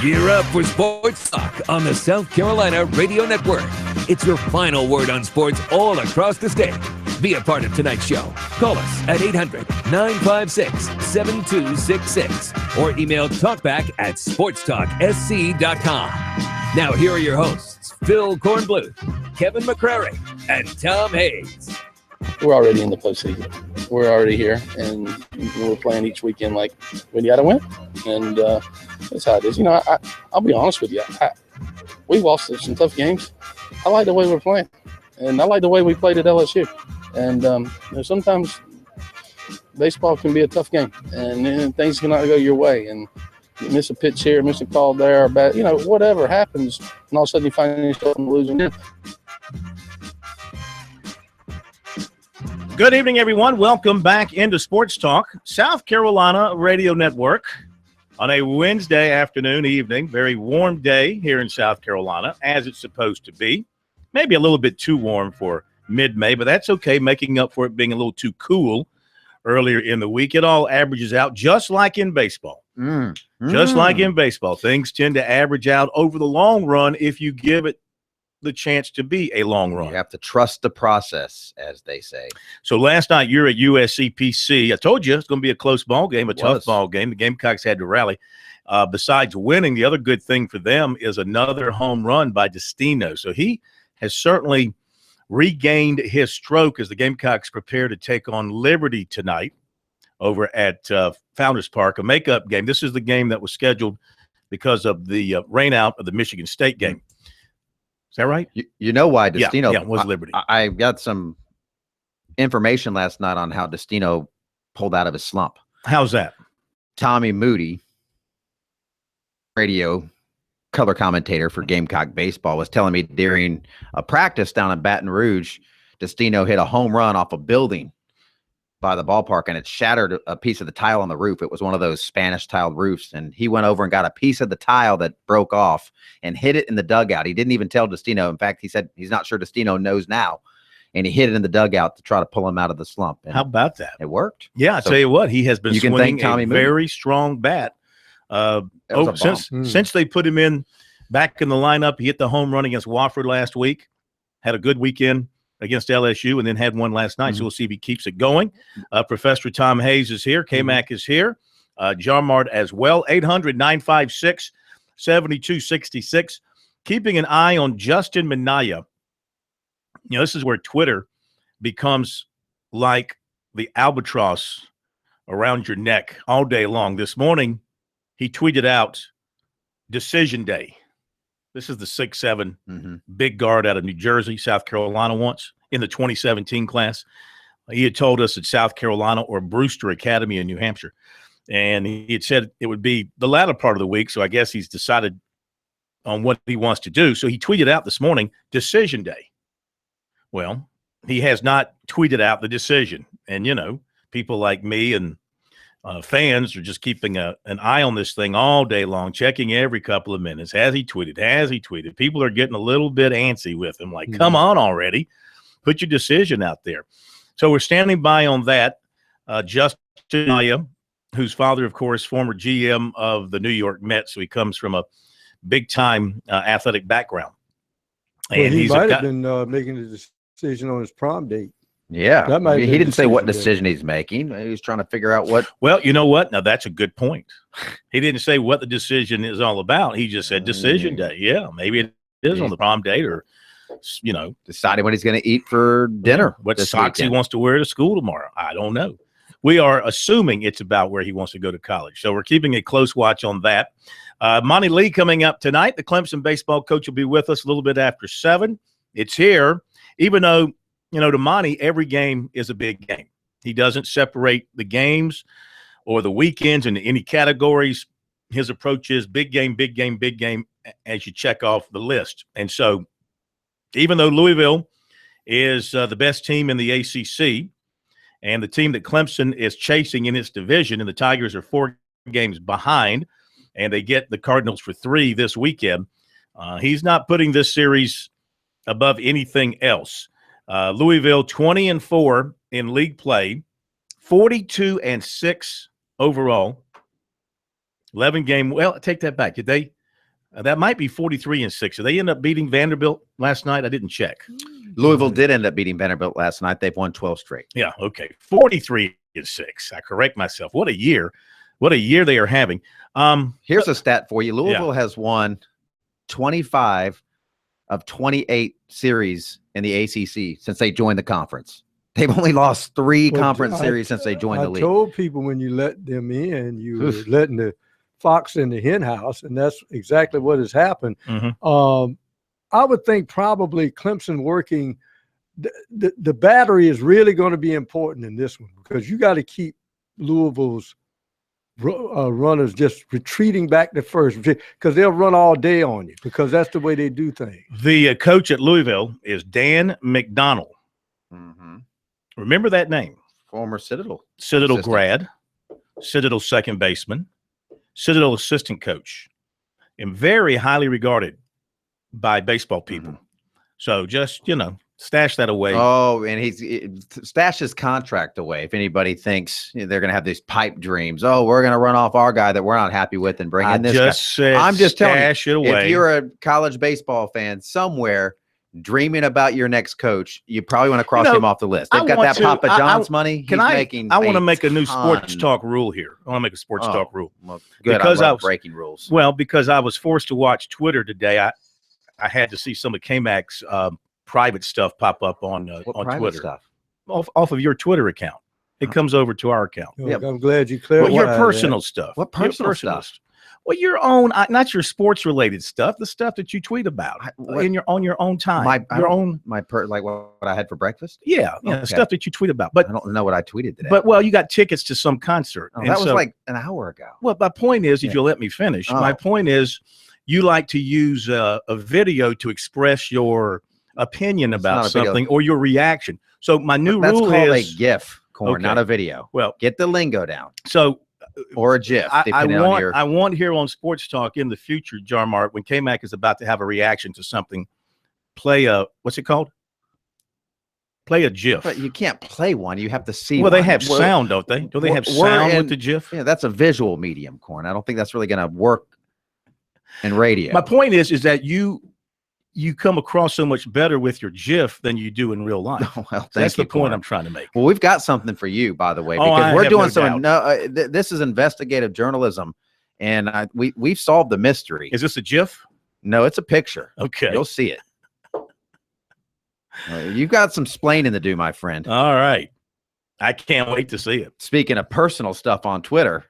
Gear up for Sports Talk on the South Carolina Radio Network. It's your final word on sports all across the state. Be a part of tonight's show. Call us at 800-956-7266 or email talkback@sportstalksc.com. Now here are your hosts, Phil Kornbluth, Kevin McCrary, and Tom Hayes. We're already in the postseason. We're already here, and we're playing each weekend like we got to win. And that's how it is. I'll be honest with you. We've lost some tough games. I like the way we're playing, and I like the way we played at LSU. And sometimes baseball can be a tough game, and things cannot go your way. And you miss a pitch here, miss a call there, but whatever happens, and all of a sudden you find yourself losing. Good evening, everyone. Welcome back into Sports Talk, South Carolina Radio Network, on a Wednesday afternoon, evening. Very warm day here in South Carolina, as it's supposed to be. Maybe a little bit too warm for mid-May, but that's okay, making up for it being a little too cool earlier in the week. It all averages out, just like in baseball. Just like in baseball. Things tend to average out over the long run if you give it the chance to be a long run. You have to trust the process, as they say. So last night you're at USCPC. I told you it's going to be a close ball game, a tough ball game. The Gamecocks had to rally. Besides winning, the other good thing for them is another home run by Destino. So he has certainly regained his stroke as the Gamecocks prepare to take on Liberty tonight over at Founders Park, a makeup game. This is the game that was scheduled because of the rain out of the Michigan State game. Is that right? You know why Destino? Yeah, was Liberty. I got some information last night on how Destino pulled out of his slump. How's that? Tommy Moody, radio color commentator for Gamecock baseball, was telling me during a practice down in Baton Rouge, Destino hit a home run off a building by the ballpark, and it shattered a piece of the tile on the roof. It was one of those Spanish tiled roofs, and he went over and got a piece of the tile that broke off and hit it in the dugout. He didn't even tell Destino. In fact, he said he's not sure Destino knows now, and he hit it in the dugout to try to pull him out of the slump. And how about that? It worked. Yeah, I tell you what, he has been swinging a very strong bat. Since they put him in back in the lineup. He hit the home run against Wofford last week, had a good weekend against LSU, and then had one last night. So we'll see if he keeps it going. Professor Tom Hayes is here. K-Mac is here. John Mart as well. 800-956-7266. Keeping an eye on Justin Minaya. This is where Twitter becomes like the albatross around your neck all day long. This morning, he tweeted out Decision Day. This is the 6'7" big guard out of New Jersey, South Carolina once in the 2017 class. He had told us at South Carolina or Brewster Academy in New Hampshire. And he had said it would be the latter part of the week, so I guess he's decided on what he wants to do. So he tweeted out this morning, Decision Day. Well, he has not tweeted out the decision. And, people like me and fans are just keeping an eye on this thing all day long, checking every couple of minutes. Has he tweeted? Has he tweeted? People are getting a little bit antsy with him, like, come on already. Put your decision out there. So we're standing by on that. Justin Minaya, whose father, of course, former GM of the New York Mets, so he comes from a big-time athletic background. And he might have been making a decision on his prom date. Yeah, he didn't say what decision he's making. He was trying to figure out what. Well, you know what? Now, that's a good point. He didn't say what the decision is all about. He just said Decision Day. Yeah, maybe it is on the prom date or, deciding what he's going to eat for dinner. What socks he wants to wear to school tomorrow. I don't know. We are assuming it's about where he wants to go to college. So we're keeping a close watch on that. Monty Lee coming up tonight. The Clemson baseball coach will be with us a little bit after 7. It's here, even though, to Monty, every game is a big game. He doesn't separate the games or the weekends into any categories. His approach is big game, big game, big game as you check off the list. And so even though Louisville is the best team in the ACC and the team that Clemson is chasing in its division, and the Tigers are 4 games behind, and they get the Cardinals for 3 this weekend, he's not putting this series above anything else. Louisville 20-4 in league play, 42-6 overall. 11 game. Well, take that back. Did they That might be 43-6. So they end up beating Vanderbilt last night. I didn't check. Louisville did end up beating Vanderbilt last night. They've won 12 straight. Yeah, okay. 43-6. I correct myself. What a year. What a year they are having. Here's a stat for you. Louisville has won 25 of 28 series in the ACC since they joined the conference. They've only lost 3 conference series since they joined the league. I told people when you let them in, you were letting the fox in the hen house, and that's exactly what has happened. I would think probably Clemson working the battery is really going to be important in this one, because you got to keep Louisville's runners just retreating back to first, because they'll run all day on you, because that's the way they do things. The coach at Louisville is Dan McDonnell. Remember that name? Former Citadel grad, Citadel second baseman, Citadel assistant coach, and very highly regarded by baseball people. So just, stash that away. Oh, and stash his contract away. If anybody thinks they're going to have these pipe dreams, we're going to run off our guy that we're not happy with and bring in this guy. I'm just telling you, if you're a college baseball fan somewhere dreaming about your next coach, you probably want to cross him off the list. They've got that Papa John's money. I want to make a new sports talk rule here. I want to make a sports talk rule. Well, good. Because I love breaking rules. Well, because I was forced to watch Twitter today, I had to see some of K-Mac's private stuff pop up on Twitter. Stuff? Off of your Twitter account. It comes over to our account. I'm glad you clarified your personal stuff. What personal stuff? Well, your own, not your sports related stuff, the stuff that you tweet about on your own time. Like what I had for breakfast? Yeah, stuff that you tweet about. But I don't know what I tweeted today. But you got tickets to some concert. That was like an hour ago. Well, my point is, if you'll let me finish, my point is, you like to use a video to express your opinion about something or your reaction. So my new rule is a GIF, Corn, not a video. Well, get the lingo down. So. Or a GIF. I want here on Sports Talk in the future, Jarmart, when K-Mac is about to have a reaction to something, play a, what's it called? Play a GIF. But you can't play one. You have to see one. They have sound, don't they? Don't they have sound with the GIF? Yeah, that's a visual medium, Corn. I don't think that's really going to work in radio. My point is that you come across so much better with your GIF than you do in real life. Well, that's the point I'm trying to make. Well, we've got something for you, by the way, because we're doing this is investigative journalism, and we've solved the mystery. Is this a GIF? No, it's a picture. Okay, you'll see it. You've got some splaining to do, my friend. All right, I can't wait to see it. Speaking of personal stuff on Twitter,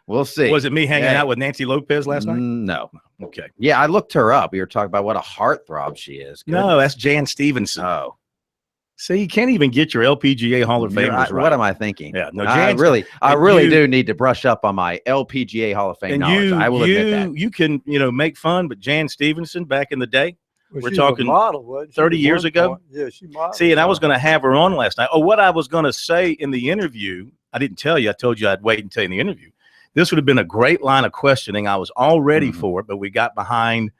we'll see. Was it me hanging out with Nancy Lopez last night? No. Okay. Yeah, I looked her up. We were talking about what a heartthrob she is. Goodness. No, that's Jan Stevenson. Oh. See, you can't even get your LPGA Hall of Famers right. What am I thinking? Yeah, no, I really do need to brush up on my LPGA Hall of Fame knowledge. I will admit that. You can, make fun, but Jan Stevenson back in the day, well, we're talking model, 30 years ago. Yeah, she modeled. See, and I was going to have her on last night. Oh, what I was going to say in the interview, I didn't tell you. I told you I'd wait and tell you in the interview. This would have been a great line of questioning. I was all ready for it, but we got behind,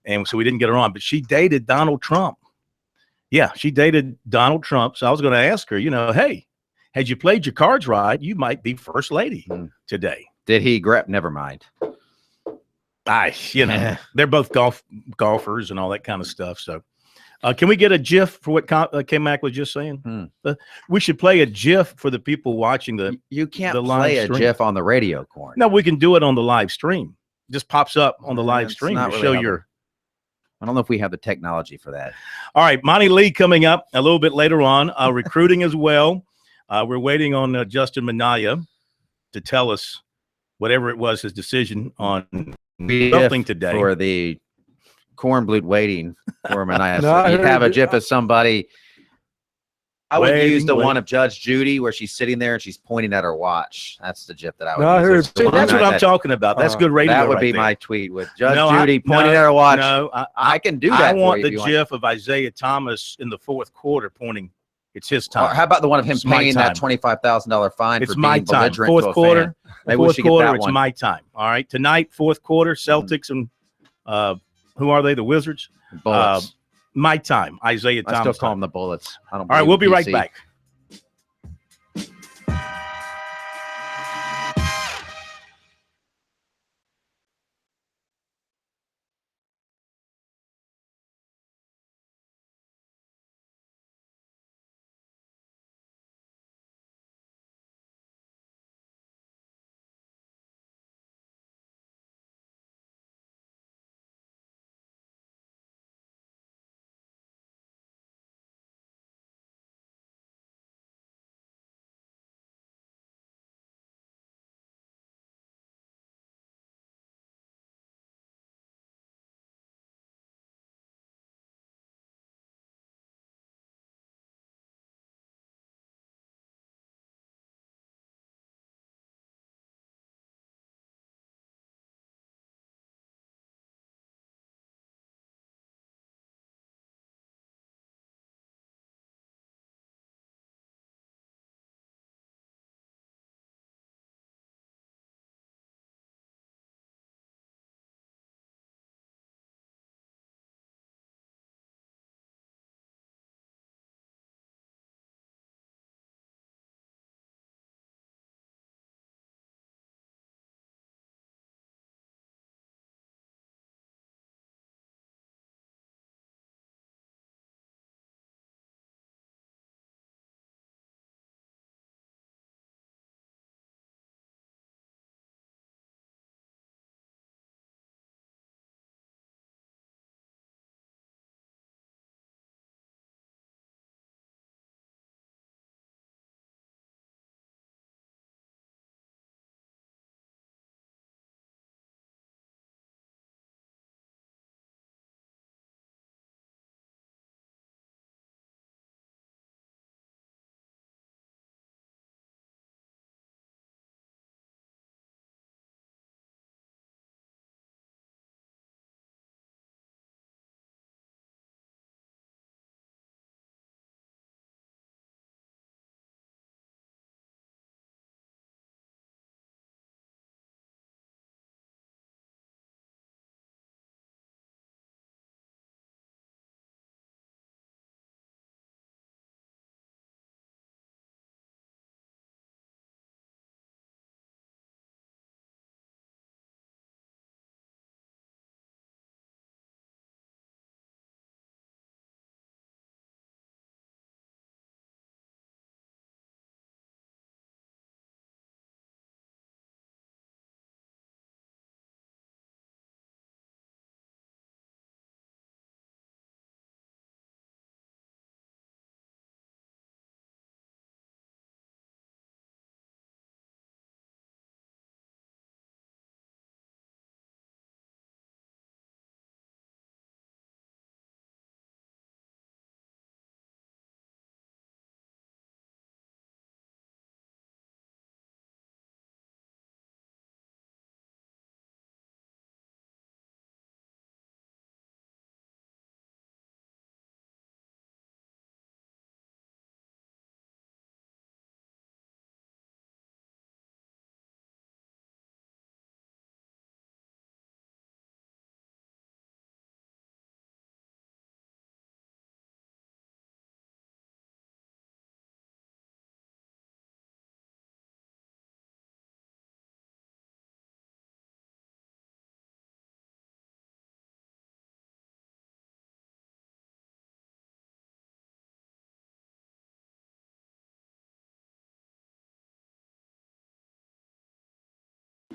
and so we didn't get her on. But she dated Donald Trump. Yeah, she dated Donald Trump. So I was going to ask her, hey, had you played your cards right, you might be first lady today. Did he grab? Never mind. They're both golfers and all that kind of stuff. So can we get a GIF for what K-Mac was just saying? We should play a GIF for the people watching the You can't play a GIF on the radio, Corn. No, we can do it on the live stream. It just pops up on the live stream to show your. I don't know if we have the technology for that. All right, Monty Lee coming up a little bit later on. Recruiting as well. We're waiting on Justin Minaya to tell us whatever it was his decision on something today. For the Cornbloot waiting for Minaya. So you'd have a GIF of somebody. I would use the one of Judge Judy where she's sitting there and she's pointing at her watch. That's the GIF that I would use. That's what I'm talking about. That's good radio. That would be my tweet with Judge Judy pointing at her watch. No, I can do that. I want the GIF of Isaiah Thomas in the fourth quarter pointing. It's his time. How about the one of him paying that $25,000 fine for being belligerent fourth quarter. Maybe fourth quarter, it's my time. All right, tonight, fourth quarter, Celtics and who are they? The Wizards. Bullets. My time, Isaiah Thomas. I still call them the Bullets. I don't. All right, we'll be right back.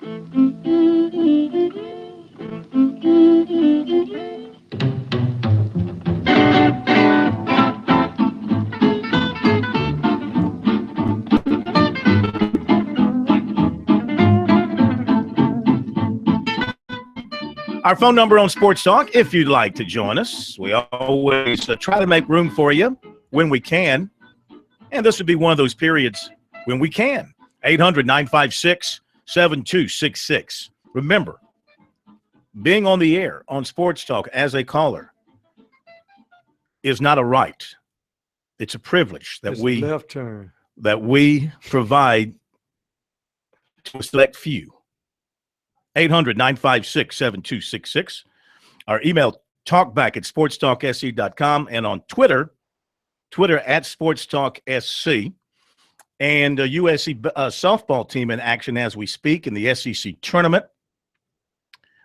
Our phone number on Sports Talk, if you'd like to join us. We always try to make room for you when we can. And this would be one of those periods when we can. 800-956-7266. Remember, being on the air on Sports Talk as a caller is not a right. It's a privilege that we provide to a select few. 800-956-7266. Our email, talkback@sportstalksc.com, and on Twitter at SportsTalkSC. And a USC softball team in action as we speak in the SEC tournament.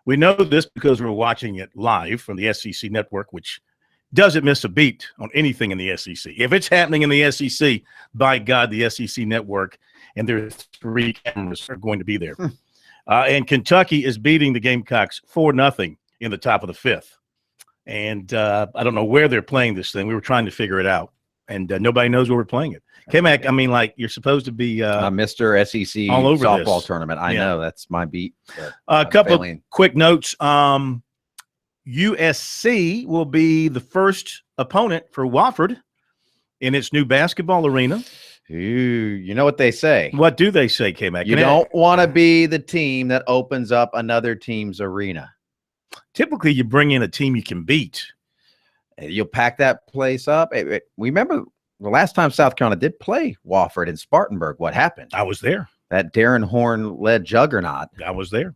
We know this because we're watching it live from the SEC network, which doesn't miss a beat on anything in the SEC. If it's happening in the SEC, by God, the SEC network and their 3 cameras are going to be there. And Kentucky is beating the Gamecocks 4-0 in the top of the 5th. And I don't know where they're playing this thing. We were trying to figure it out, and nobody knows where we're playing it. K-Mac, I mean, like, you're supposed to be Mr. SEC all over softball this tournament. I know that's my beat. A couple of quick notes. USC will be the first opponent for Wofford in its new basketball arena. Ooh, you know what they say. What do they say, K-Mac? You don't want to be the team that opens up another team's arena. Typically, you bring in a team you can beat. You'll pack that place up. Remember the last time South Carolina did play Wofford in Spartanburg, what happened? I was there. That Darren Horn-led juggernaut. I was there.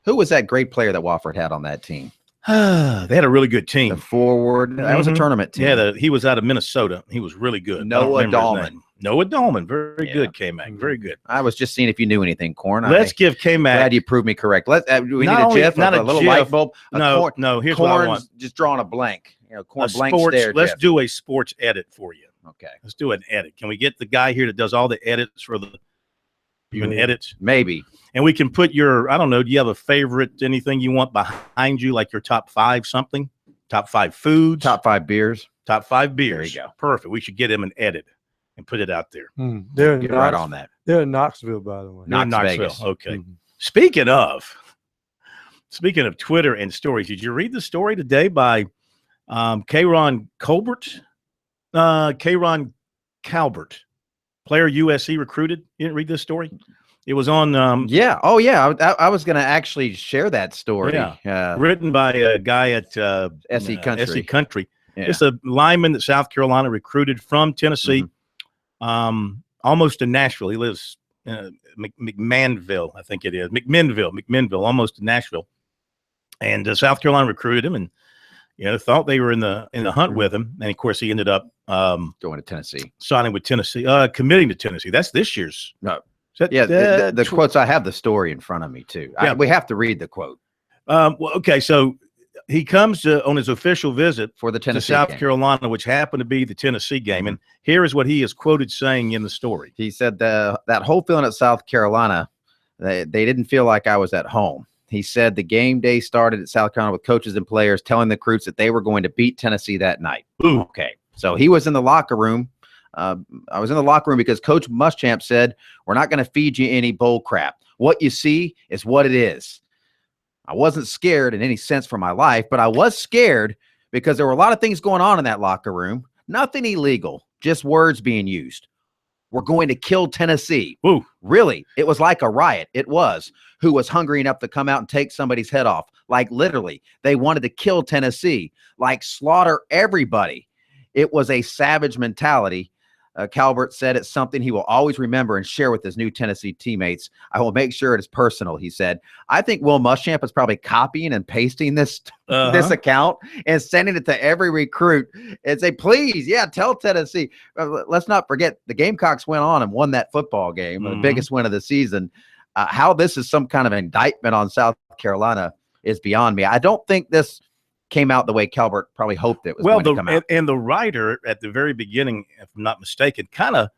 Who was that great player that Wofford had on that team? They had a really good team. The forward. That was a tournament team. Yeah, he was out of Minnesota. He was really good. Noah Dahlman. Noah Dahlman. Very good, K-Mac. Very good. I was just seeing if you knew anything, Corn. Let's give K-Mac. Glad you proved me correct. We need a GIF, not a little light bulb. No, here's what I want. Just drawing a blank. Corn blank stare. Let's do a sports edit for you. Okay. Let's do an edit. Can we get the guy here that does all the edits for the – you can edit? Maybe. And we can put your – I don't know. Do you have a favorite, anything you want behind you, like your top 5 something? Top 5 foods? Top 5 beers? Top 5 beers. There you go. Perfect. We should get him an edit and put it out there. They're get right on that. They're in Knoxville, by the way. Knoxville. Okay. Speaking of Twitter and stories, did you read the story today by K'Ron Colbert? K'Ron Calbert, player USC recruited. You didn't read this story? It was on. Yeah. Oh, yeah. I was going to actually share that story. Yeah. Written by a guy at SC Country. Yeah. It's a lineman that South Carolina recruited from Tennessee, almost to Nashville. He lives in McMinnville, I think it is. McMinnville, almost to Nashville. And South Carolina recruited him, and thought they were in the hunt with him. And of course, he ended up going to Tennessee, signing with Tennessee, committing to Tennessee. That's this year's. No. The quotes. I have the story in front of me too. Yeah. We have to read the quote. Well, okay, so he comes on his official visit for the Tennessee to South game. Carolina, which happened to be the Tennessee game. And here is what he is quoted saying in the story. He said that whole feeling at South Carolina, they didn't feel like I was at home. He said the game day started at South Carolina with coaches and players telling the recruits that they were going to beat Tennessee that night. Ooh. Okay, so he was in the locker room. I was in the locker room because Coach Muschamp said, we're not going to feed you any bull crap. What you see is what it is. I wasn't scared in any sense for my life, but I was scared because there were a lot of things going on in that locker room. Nothing illegal, just words being used. We're going to kill Tennessee. Ooh. Really, it was like a riot. It was. Who was hungry enough to come out and take somebody's head off. Like literally, they wanted to kill Tennessee, like slaughter everybody. It was a savage mentality. Calbert said it's something he will always remember and share with his new Tennessee teammates. I will make sure it is personal, he said. I think Will Muschamp is probably copying and pasting this account and sending it to every recruit and say, please, tell Tennessee. Let's not forget the Gamecocks went on and won that football game, the biggest win of the season. How this is some kind of indictment on South Carolina is beyond me. I don't think this came out the way Calbert probably hoped it was going to come out. And the writer at the very beginning, if I'm not mistaken, kind of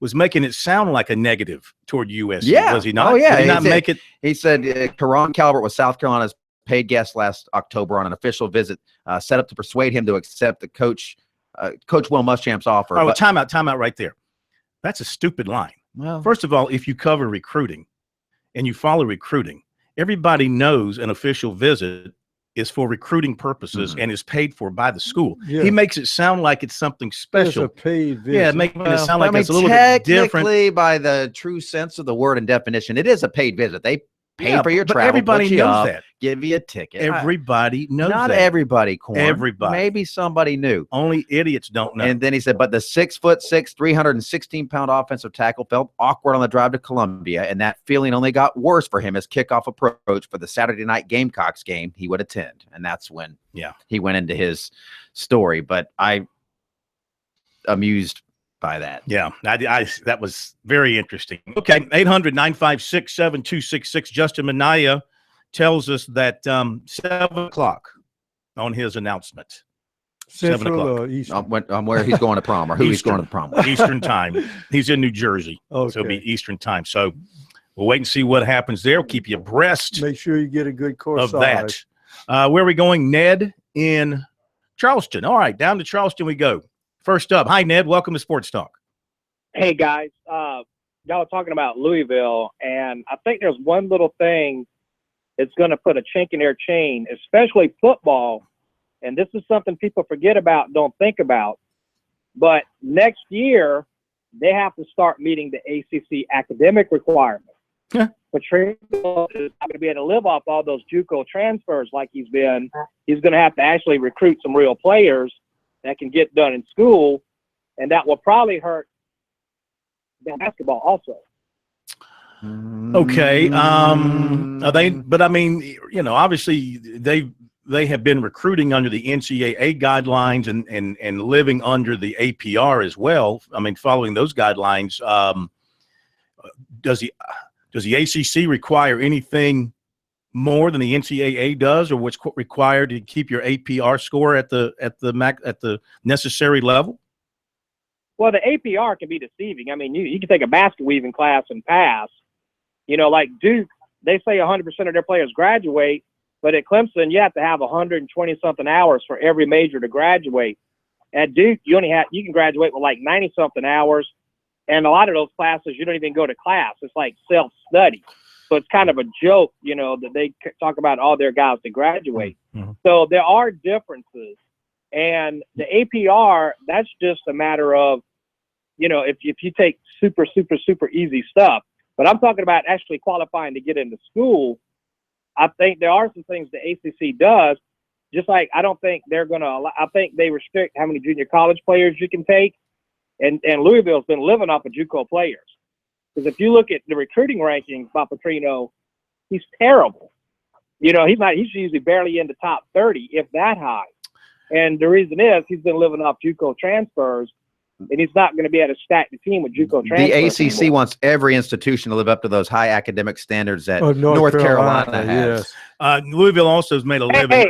was making it sound like a negative toward USC. Yeah. Was he not? Oh, yeah. Did he not make it? He said Teron Calvert was South Carolina's paid guest last October on an official visit, set up to persuade him to accept the Coach Will Muschamp's offer. Oh, time out right there. That's a stupid line. Well, first of all, if you cover recruiting and you follow recruiting, everybody knows an official visit is for recruiting purposes and is paid for by the school. Yeah. He makes it sound like it's something special. It's a paid visit. Yeah, making it sound like it's a little bit technically, different. by the true sense of the word and definition, it is a paid visit. They pay for your but travel. everybody put you knows up, that. Give you a ticket. Everybody knows Not that. everybody, Corn. Everybody. Maybe somebody knew. Only idiots don't know. And then he said, but the 6'6", 316-pound offensive tackle felt awkward on the drive to Columbia, and that feeling only got worse for him as kickoff approached for the Saturday night Gamecocks game he would attend. And that's when he went into his story. But I amused by that. Yeah, that was very interesting. Okay, 800-956-7266. Justin Minaya tells us that 7 o'clock on his announcement. Central 7 o'clock. or Eastern? On where he's going to prom or who he's going to the prom with. Eastern time. He's in New Jersey, so it'll be Eastern time. So we'll wait and see what happens there. We'll keep you abreast Make sure you get a good course of that. Where are we going? Ned in Charleston. All right, down to Charleston we go. First up, hi, Ned. Welcome to Sports Talk. Hey, guys. Y'all are talking about Louisville, and I think there's one little thing that's going to put a chink in their chain, especially football. And this is something people forget about, don't think about. But next year, they have to start meeting the ACC academic requirements. Yeah. Petrino is not going to be able to live off all those JUCO transfers like he's been. He's going to have to actually recruit some real players that can get done in school, and that will probably hurt basketball also. Okay. But I mean, obviously they have been recruiting under the NCAA guidelines and living under the APR as well. I mean, following those guidelines, does the ACC require anything more than the NCAA does, or what's required to keep your APR score at the necessary level? Well, the APR can be deceiving. I mean, you can take a basket weaving class and pass. Like Duke, they say 100% of their players graduate, but at Clemson, you have to have 120-something hours for every major to graduate. At Duke, you can graduate with like 90-something hours, and a lot of those classes, you don't even go to class. It's like self-study. So it's kind of a joke, that they talk about all their guys to graduate. Mm-hmm. So there are differences. And the APR, that's just a matter of, if you take super, super, super easy stuff. But I'm talking about actually qualifying to get into school. I think there are some things the ACC does, just like I don't think they're going to allow. I think they restrict how many junior college players you can take. And Louisville's been living off of JUCO players. Because if you look at the recruiting rankings by Petrino, he's terrible. He's usually barely in the top 30, if that high. And the reason is he's been living off JUCO transfers, and he's not going to be able to stack the team with JUCO transfers. The ACC anymore. wants every institution to live up to those high academic standards that North Carolina has. Yes. Louisville also has made a living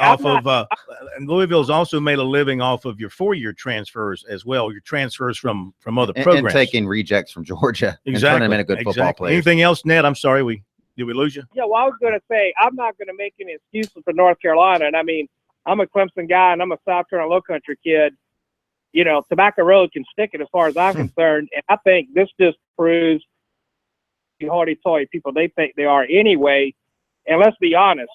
Louisville's also made a living off of your 4-year transfers as well. Your transfers from other programs, and taking rejects from Georgia and turning them into good football players. Anything else, Ned? I'm sorry, did we lose you? Yeah, well, I was going to say I'm not going to make any excuses for North Carolina, and I mean I'm a Clemson guy and I'm a South Carolina Lowcountry kid. Tobacco Road can stick it as far as I'm concerned, and I think this just proves the hoity-toity people they think they are anyway. And let's be honest,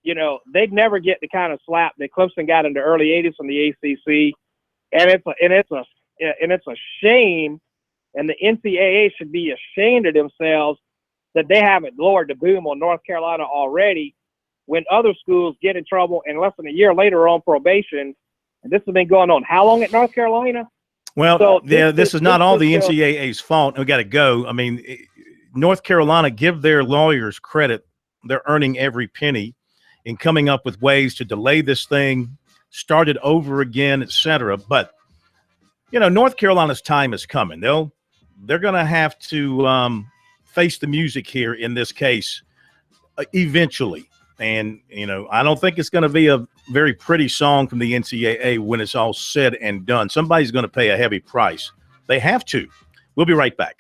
they'd never get the kind of slap that Clemson got in the early '80s from the ACC, and it's a shame. And the NCAA should be ashamed of themselves that they haven't lowered the boom on North Carolina already, when other schools get in trouble and less than a year later on probation. And this has been going on how long at North Carolina? Well, this is not all the NCAA's fault. We got to go. I mean, North Carolina, give their lawyers credit. They're earning every penny in coming up with ways to delay this thing, start it over again, etc. But, North Carolina's time is coming. They're going to have to face the music here in this case eventually. And, I don't think it's going to be a very pretty song from the NCAA when it's all said and done. Somebody's going to pay a heavy price. They have to. We'll be right back.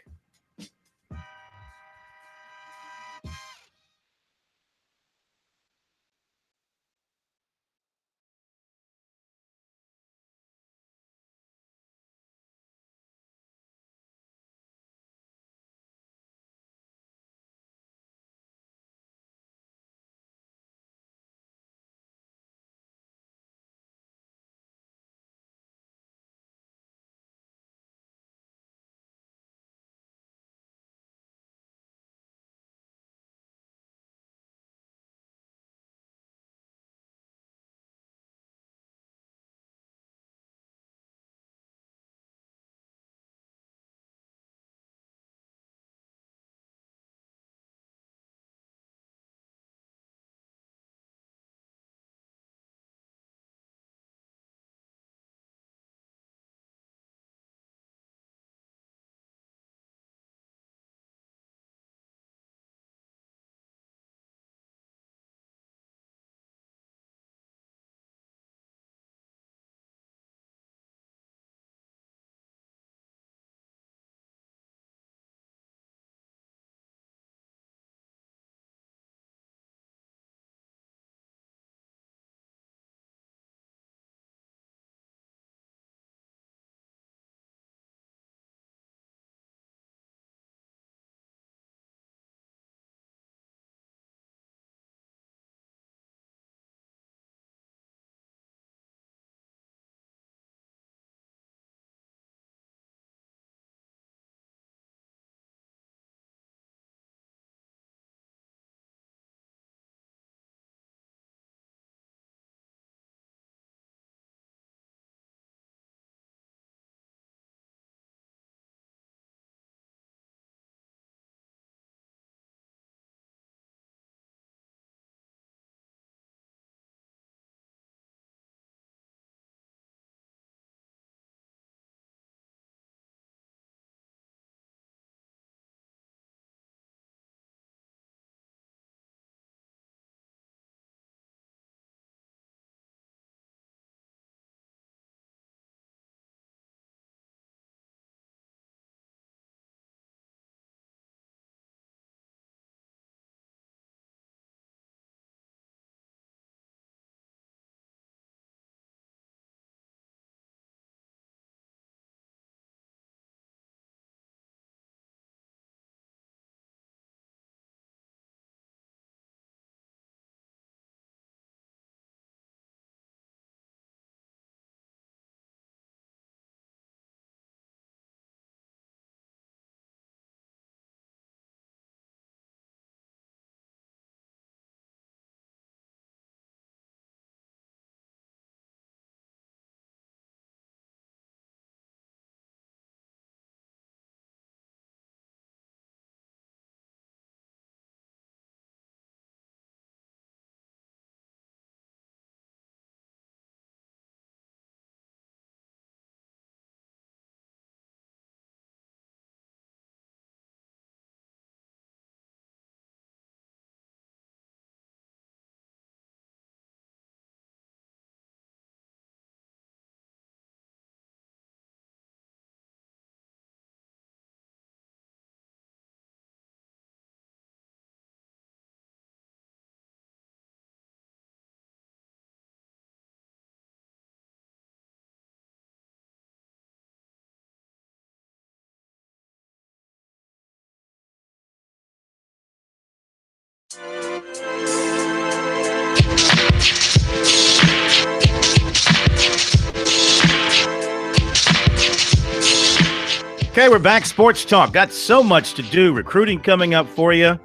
Okay, we're back. Sports Talk. Got so much to do. Recruiting coming up for you.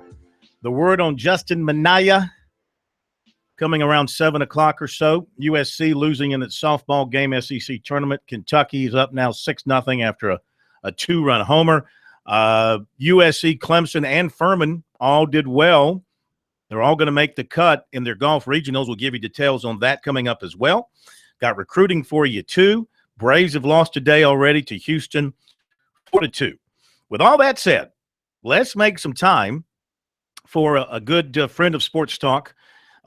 The word on Justin Minaya coming around 7 o'clock or so. USC losing in its softball game SEC tournament. Kentucky is up now 6-0 after a two-run homer. USC, Clemson, and Furman all did well. They're all going to make the cut in their golf regionals. We'll give you details on that coming up as well. Got recruiting for you, too. Braves have lost today already to Houston, 4-2. With all that said, let's make some time for a good friend of Sports Talk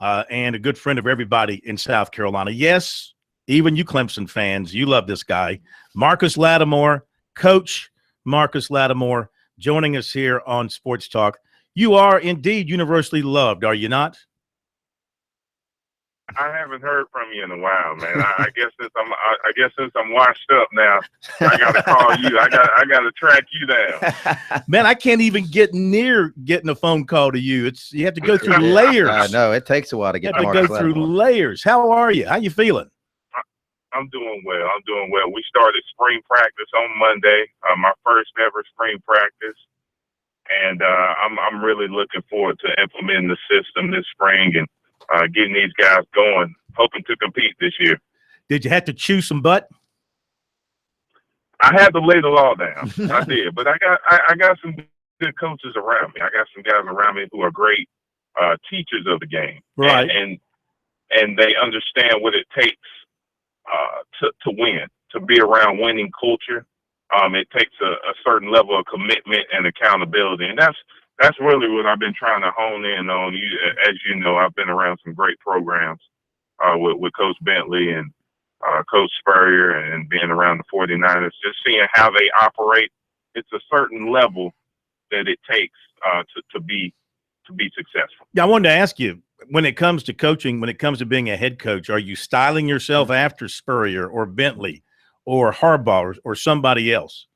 and a good friend of everybody in South Carolina. Yes, even you Clemson fans, you love this guy. Marcus Lattimore, coach, Marcus Lattimore, joining us here on Sports Talk. You are indeed universally loved, are you not? I haven't heard from you in a while, man. I guess since I'm washed up now, I gotta call you. I gotta track you down. Man, I can't even get near getting a phone call to you. You have to go through layers. I know it takes a while to get. You have to go through layers. How are you? How you feeling? I'm doing well. We started spring practice on Monday, my first ever spring practice, and I'm really looking forward to implementing the system this spring and getting these guys going, hoping to compete this year. Did you have to chew some butt? I had to lay the law down. I did, but I got some good coaches around me. I got some guys around me who are great teachers of the game, right? And they understand what it takes to win, to be around winning culture. It takes a certain level of commitment and accountability, and that's really what I've been trying to hone in on. As you know, I've been around some great programs with Coach Bentley and Coach Spurrier, and being around the 49ers, just seeing how they operate. It's a certain level that it takes to be successful. Yeah, I wanted to ask you, when it comes to coaching, when it comes to being a head coach, are you styling yourself after Spurrier or Bentley or Harbaugh or somebody else?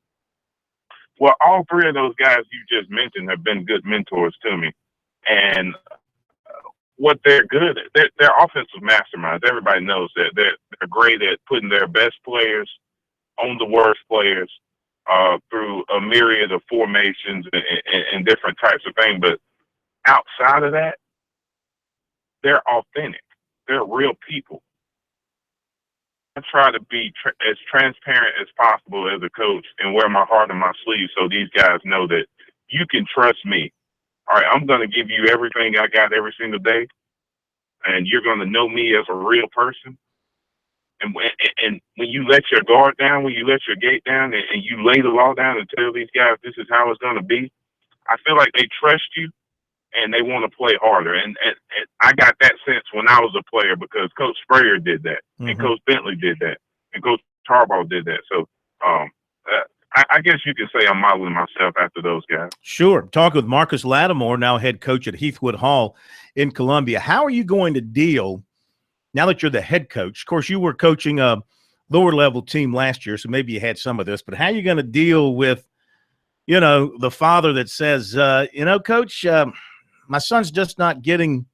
Well, all three of those guys you just mentioned have been good mentors to me. And what they're good at, they're offensive masterminds. Everybody knows that. They're great at putting their best players on the worst players through a myriad of formations and different types of things. But outside of that, they're authentic. They're real people. I try to be as transparent as possible as a coach and wear my heart on my sleeve so these guys know that you can trust me. All right, I'm going to give you everything I got every single day, and you're going to know me as a real person. And when you let your guard down, when you let your gate down, and you lay the law down and tell these guys this is how it's going to be, I feel like they trust you and they want to play harder. And I got that sense when I was a player because Coach Spurrier did that, and Coach Bentley did that, and Coach Harbaugh did that. So I guess you can say I'm modeling myself after those guys. Sure. Talking with Marcus Lattimore, now head coach at Heathwood Hall in Columbia. How are you going to deal now that you're the head coach? Of course, you were coaching a lower-level team last year, so maybe you had some of this. But how are you going to deal with, the father that says, Coach, my son's just not getting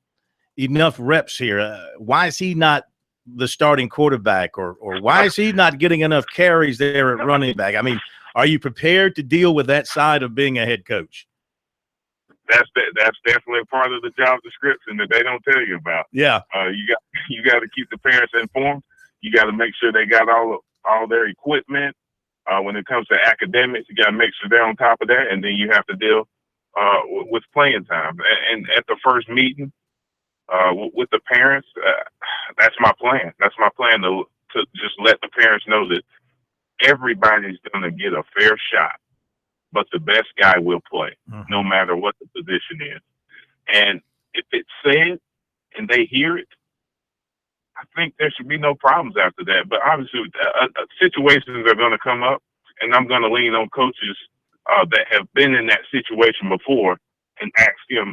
enough reps here. Why is he not the starting quarterback, or why is he not getting enough carries there at running back? I mean, are you prepared to deal with that side of being a head coach? That's definitely a part of the job description that they don't tell you about. Yeah. You got to keep the parents informed. You got to make sure they got all their equipment. When it comes to academics, you got to make sure they're on top of that, and then you have to deal with playing time. And at the first meeting with the parents, that's my plan. That's my plan to just let the parents know that everybody's going to get a fair shot, but the best guy will play, no matter what the position is. And if it's said and they hear it, I think there should be no problems after that. But obviously, situations are going to come up, and I'm going to lean on coaches that have been in that situation before and ask them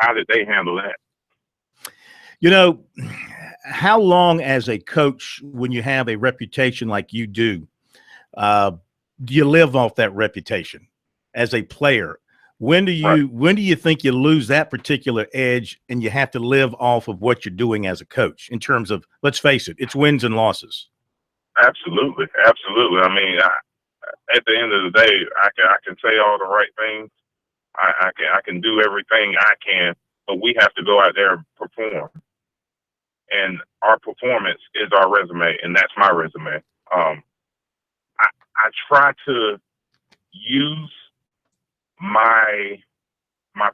how did they handle that. How long as a coach, when you have a reputation like you do you live off that reputation as a player? When do you think you lose that particular edge and you have to live off of what you're doing as a coach in terms of, let's face it, it's wins and losses? Absolutely. I mean, at the end of the day, I can say all the right things. I can do everything I can, but we have to go out there and perform. And our performance is our resume, and that's my resume. I try to use my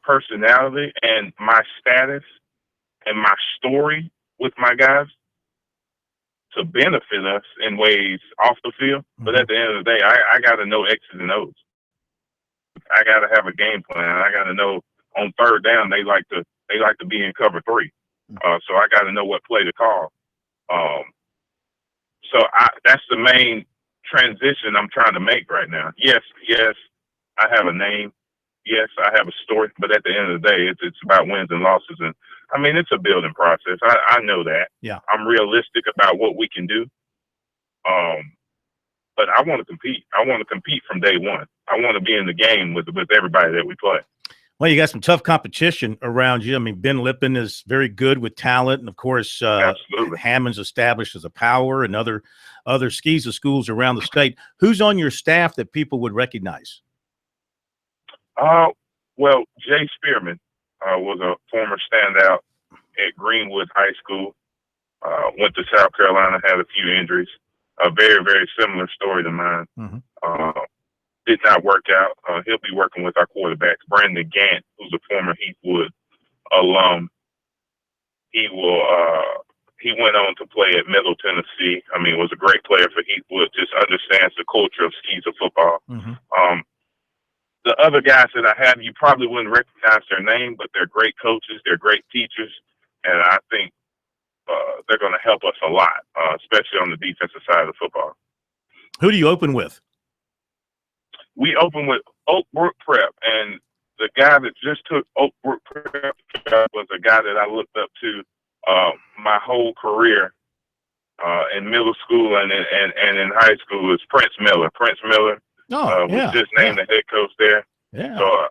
personality and my status and my story with my guys to benefit us in ways off the field. But at the end of the day, I got to know X's and O's. I got to have a game plan. I got to know on third down they like to be in cover 3. So I got to know what play to call. So that's the main transition I'm trying to make right now. Yes, I have a name. Yes, I have a story. But at the end of the day, it's about wins and losses. And, I mean, it's a building process. I know that. Yeah. I'm realistic about what we can do. But I want to compete. I want to compete from day one. I want to be in the game with everybody that we play. Well, you got some tough competition around you. I mean, Ben Lippen is very good with talent. And, of course, Hammond's established as a power, and other SCISA schools around the state. Who's on your staff that people would recognize? Well, Jay Spearman was a former standout at Greenwood High School. Went to South Carolina, had a few injuries. A very, very similar story to mine. Mm-hmm. Did not work out. He'll be working with our quarterbacks. Brandon Gant, who's a former Heathwood alum. He went on to play at Middle Tennessee. I mean, was a great player for Heathwood. Just understands the culture of SCISA football. Mm-hmm. The other guys that I have, you probably wouldn't recognize their name, but they're great coaches. They're great teachers, and I think they're going to help us a lot, especially on the defensive side of the football. Who do you open with? We open with Oak Brook Prep, and the guy that just took Oak Brook Prep was a guy that I looked up to my whole career in middle school and in high school. Is Prince Miller. Prince Miller was just named the head coach there. Yeah. So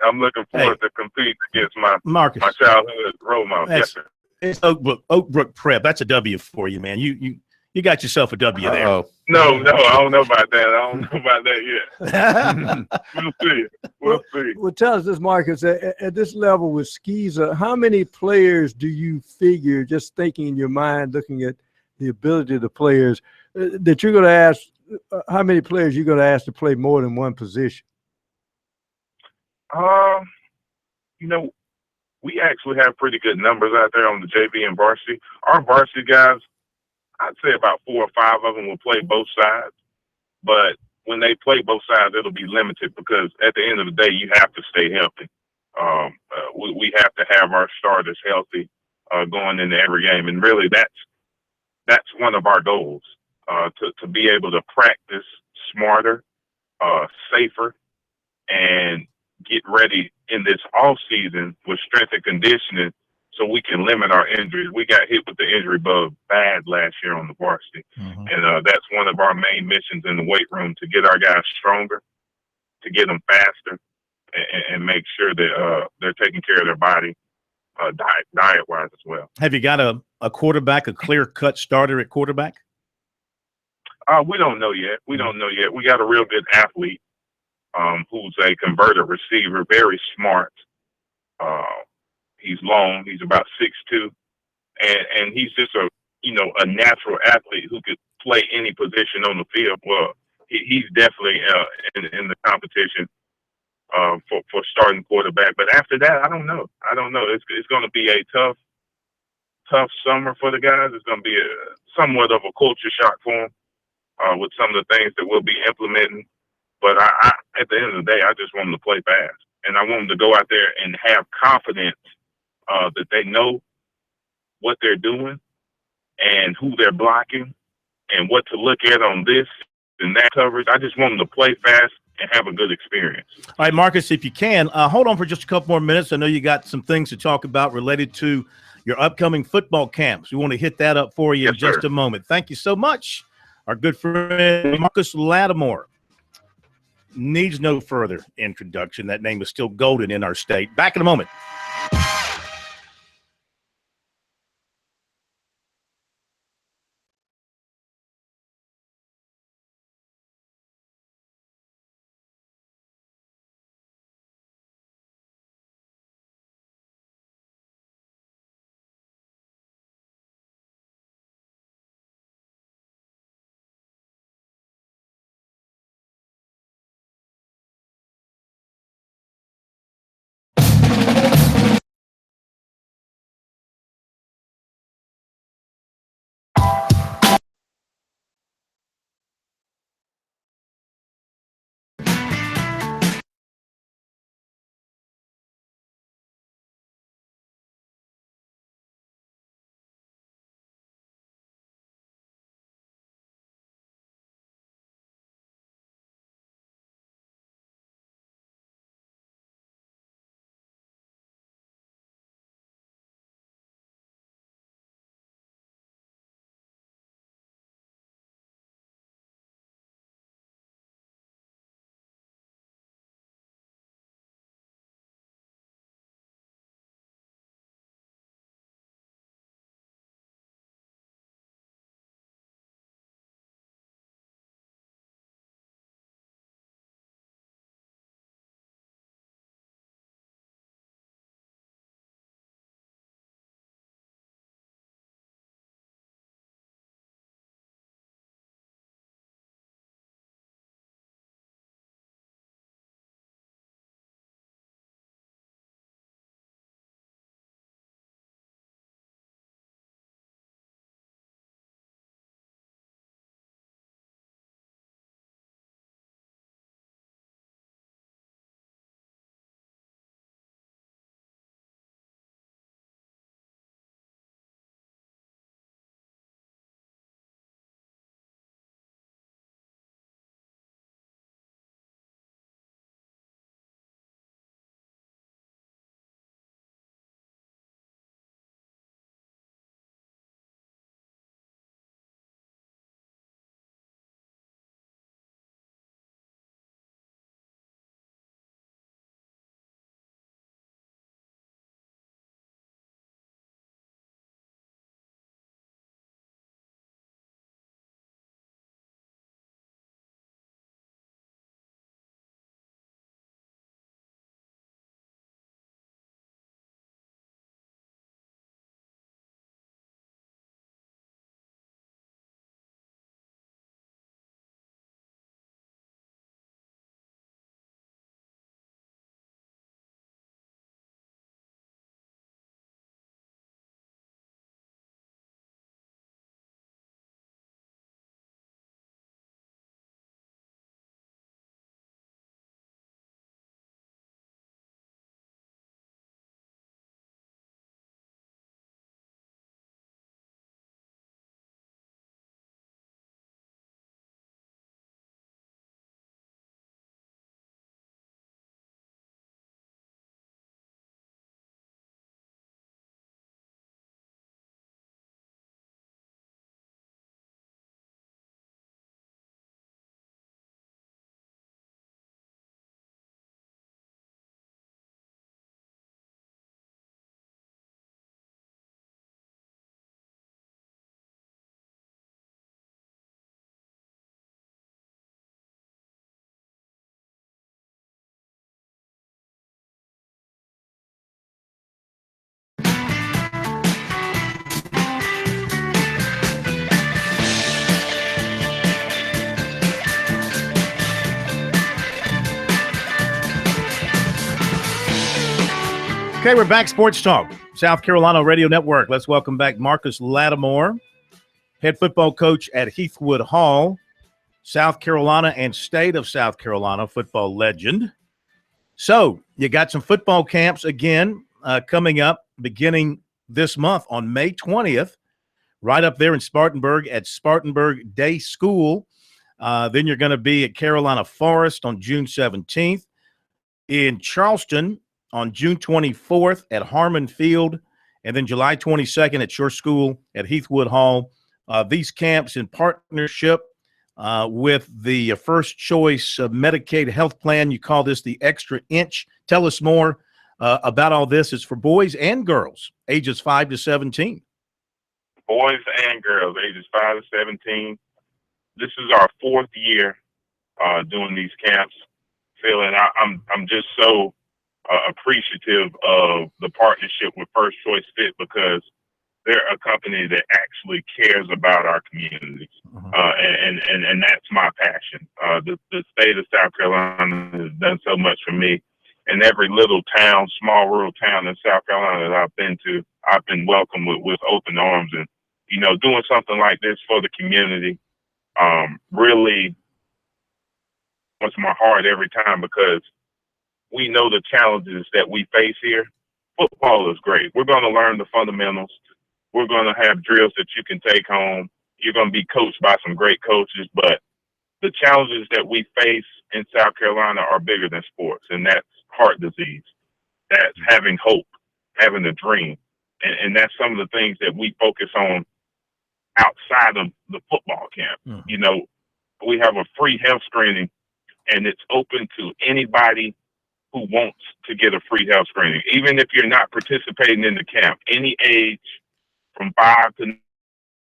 I'm looking forward to competing against my childhood role model. Yes, sir. It's Oak Brook Prep. That's a W for you, man. You got yourself a W there. No, I don't know about that. I don't know about that yet. We'll see. Well, tell us this, Marcus. At this level with SCISA, how many players do you figure, just thinking in your mind, looking at the ability of the players, that you're going to ask, how many players you're going to ask to play more than one position? We actually have pretty good numbers out there on the JV and varsity. Our varsity guys, I'd say about 4 or 5 of them will play both sides. But when they play both sides, it'll be limited because at the end of the day, you have to stay healthy. We have to have our starters healthy going into every game. And really, that's one of our goals, to be able to practice smarter, safer, and get ready in this off season with strength and conditioning so we can limit our injuries. We got hit with the injury bug bad last year on the varsity. Mm-hmm. And that's one of our main missions in the weight room, to get our guys stronger, to get them faster, and make sure that they're taking care of their body diet-wise as well. Have you got a quarterback, a clear-cut starter at quarterback? We don't know yet. We got a real good athlete who's a converted receiver, very smart. He's long. He's about 6'2", and he's just a natural athlete who could play any position on the field. Well, he's definitely in the competition for starting quarterback. But after that, I don't know. It's going to be a tough summer for the guys. It's going to be somewhat of a culture shock for them with some of the things that we'll be implementing. But I at the end of the day, I just want them to play fast, and I want them to go out there and have confidence that they know what they're doing and who they're blocking and what to look at on this and that coverage. I just want them to play fast and have a good experience. All right, Marcus, if you can, hold on for just a couple more minutes. I know you got some things to talk about related to your upcoming football camps. We want to hit that up for you in just a moment. Thank you so much. Our good friend Marcus Lattimore needs no further introduction. That name is still golden in our state. Back in a moment. Okay, we're back. Sports Talk, South Carolina Radio Network. Let's welcome back Marcus Lattimore, head football coach at Heathwood Hall, South Carolina and state of South Carolina football legend. So you got some football camps again coming up beginning this month on May 20th, right up there in Spartanburg at Spartanburg Day School. Then you're going to be at Carolina Forest on June 17th, in Charleston on June 24th at Harmon Field, and then July 22nd at your school at Heathwood Hall. These camps in partnership with the First Choice Medicaid health plan. You call this the Extra Inch. Tell us more about all this. It's for boys and girls, ages 5 to 17. Boys and girls, ages 5 to 17. This is our 4th year doing these camps. Phil, and I'm just so appreciative of the partnership with First Choice Fit, because they're a company that actually cares about our communities, and that's my passion. The state of South Carolina has done so much for me, and every little town, small rural town in South Carolina that I've been to, I've been welcomed with open arms. And doing something like this for the community really warms my heart every time, because we know the challenges that we face here. Football is great. We're going to learn the fundamentals. We're going to have drills that you can take home. You're going to be coached by some great coaches, but the challenges that we face in South Carolina are bigger than sports, and that's heart disease. That's having hope, having a dream. And that's some of the things that we focus on outside of the football camp. We have a free health screening, and it's open to anybody who wants to get a free health screening. Even if you're not participating in the camp, any age from 5 to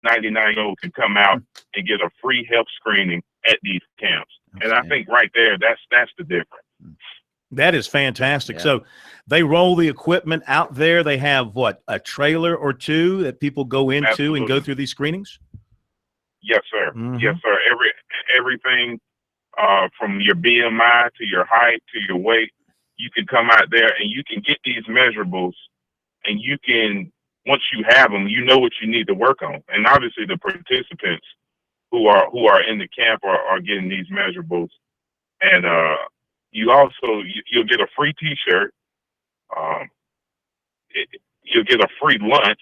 99 years old can come out and get a free health screening at these camps. And I think right there, that's the difference. That is fantastic. Yeah. So they roll the equipment out there. They have a trailer or two that people go into Absolutely. and go through these screenings? Yes, sir. Mm-hmm. Yes, sir. Everything from your BMI to your height to your weight, you can come out there and you can get these measurables, and you can, once you have them, you know what you need to work on. And obviously the participants who are in the camp are getting these measurables. And you'll get a free T-shirt. You'll get a free lunch.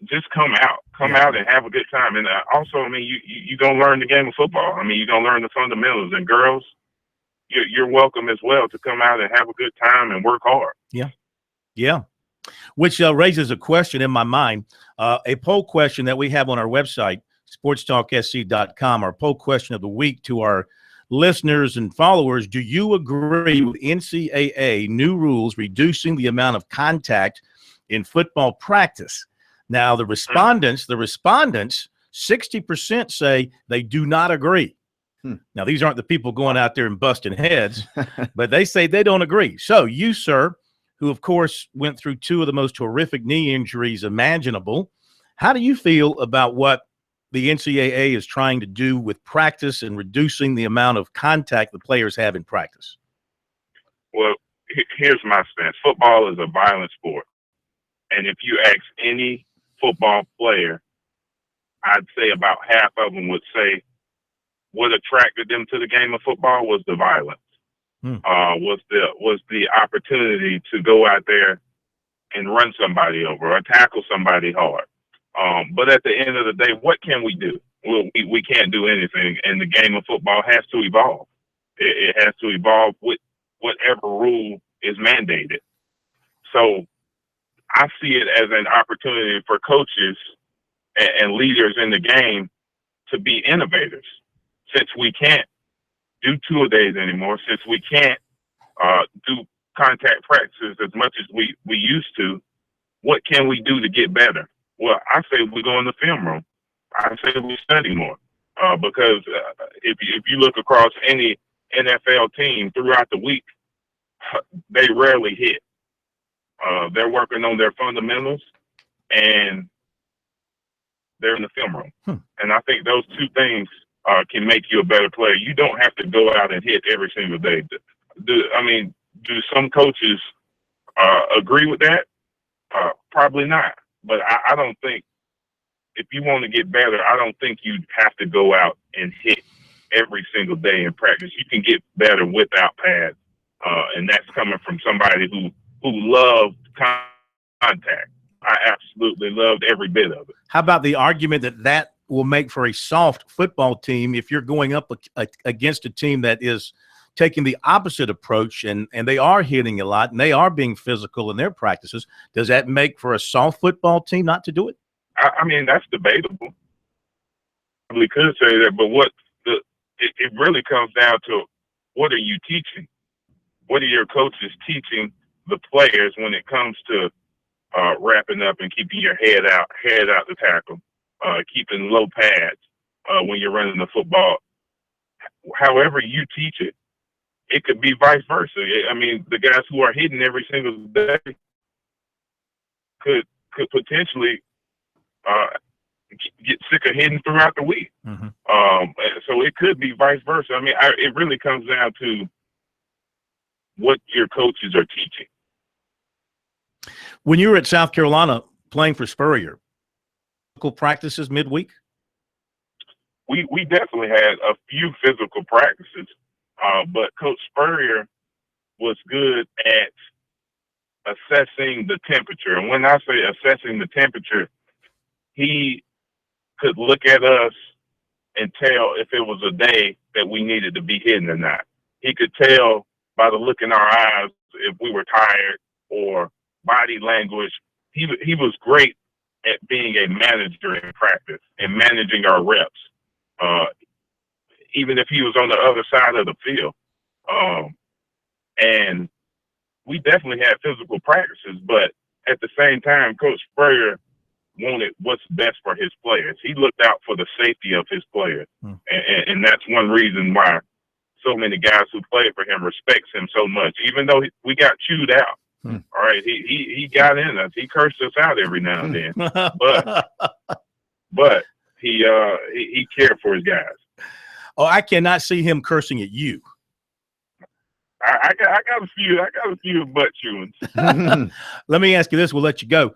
Just come out and have a good time. And also, you're going to learn the game of football. You're going to learn the fundamentals. And girls, you're welcome as well to come out and have a good time and work hard. Yeah. Which raises a question in my mind, a poll question that we have on our website, SportsTalkSC.com, our poll question of the week to our listeners and followers. Do you agree with NCAA new rules reducing the amount of contact in football practice? Now, the respondents, 60% say they do not agree. Now, these aren't the people going out there and busting heads, but they say they don't agree. So you, sir, who, of course, went through 2 of the most horrific knee injuries imaginable, how do you feel about what the NCAA is trying to do with practice and reducing the amount of contact the players have in practice? Well, here's my stance. Football is a violent sport. And if you ask any football player, I'd say about half of them would say what attracted them to the game of football was the violence. Was the opportunity to go out there and run somebody over or tackle somebody hard. But at the end of the day, what can we do? Well, we can't do anything, and the game of football has to evolve. It has to evolve with whatever rule is mandated. So I see it as an opportunity for coaches and leaders in the game to be innovators. Since we can't do 2-a-days anymore, since we can't do contact practices as much as we used to, what can we do to get better? Well, I say we go in the film room. I say we study more because if you look across any NFL team throughout the week, they rarely hit. They're working on their fundamentals, and they're in the film room. And I think those 2 things can make you a better player. You don't have to go out and hit every single day. Do some coaches agree with that? Probably not. But I don't think, if you want to get better, I don't think you have to go out and hit every single day in practice. You can get better without pads, and that's coming from somebody who loved contact. I absolutely loved every bit of it. How about the argument that will make for a soft football team if you're going up against a team that is taking the opposite approach and they are hitting a lot and they are being physical in their practices? Does that make for a soft football team not to do it? I mean, that's debatable. We could say that, but it really comes down to, what are you teaching? What are your coaches teaching the players when it comes to wrapping up and keeping your head out the tackle, keeping low pads when you're running the football? However you teach it, it could be vice versa. I mean, the guys who are hitting every single day could potentially get sick of hitting throughout the week. Mm-hmm. So it could be vice versa. I mean, it really comes down to what your coaches are teaching. When you were at South Carolina playing for Spurrier, physical practices midweek? We definitely had a few physical practices, but Coach Spurrier was good at assessing the temperature. And when I say assessing the temperature, he could look at us and tell if it was a day that we needed to be hitting or not. He could tell by the look in our eyes if we were tired or body language. He was great at being a manager in practice and managing our reps, even if he was on the other side of the field. And we definitely had physical practices, but at the same time, Coach Spurrier wanted what's best for his players. He looked out for the safety of his players. And that's one reason why so many guys who played for him respects him so much. Even though we got chewed out, all right, he got in us. He cursed us out every now and then, but he cared for his guys. Oh, I cannot see him cursing at you. I got a few butt chewings. Let me ask you this. We'll let you go.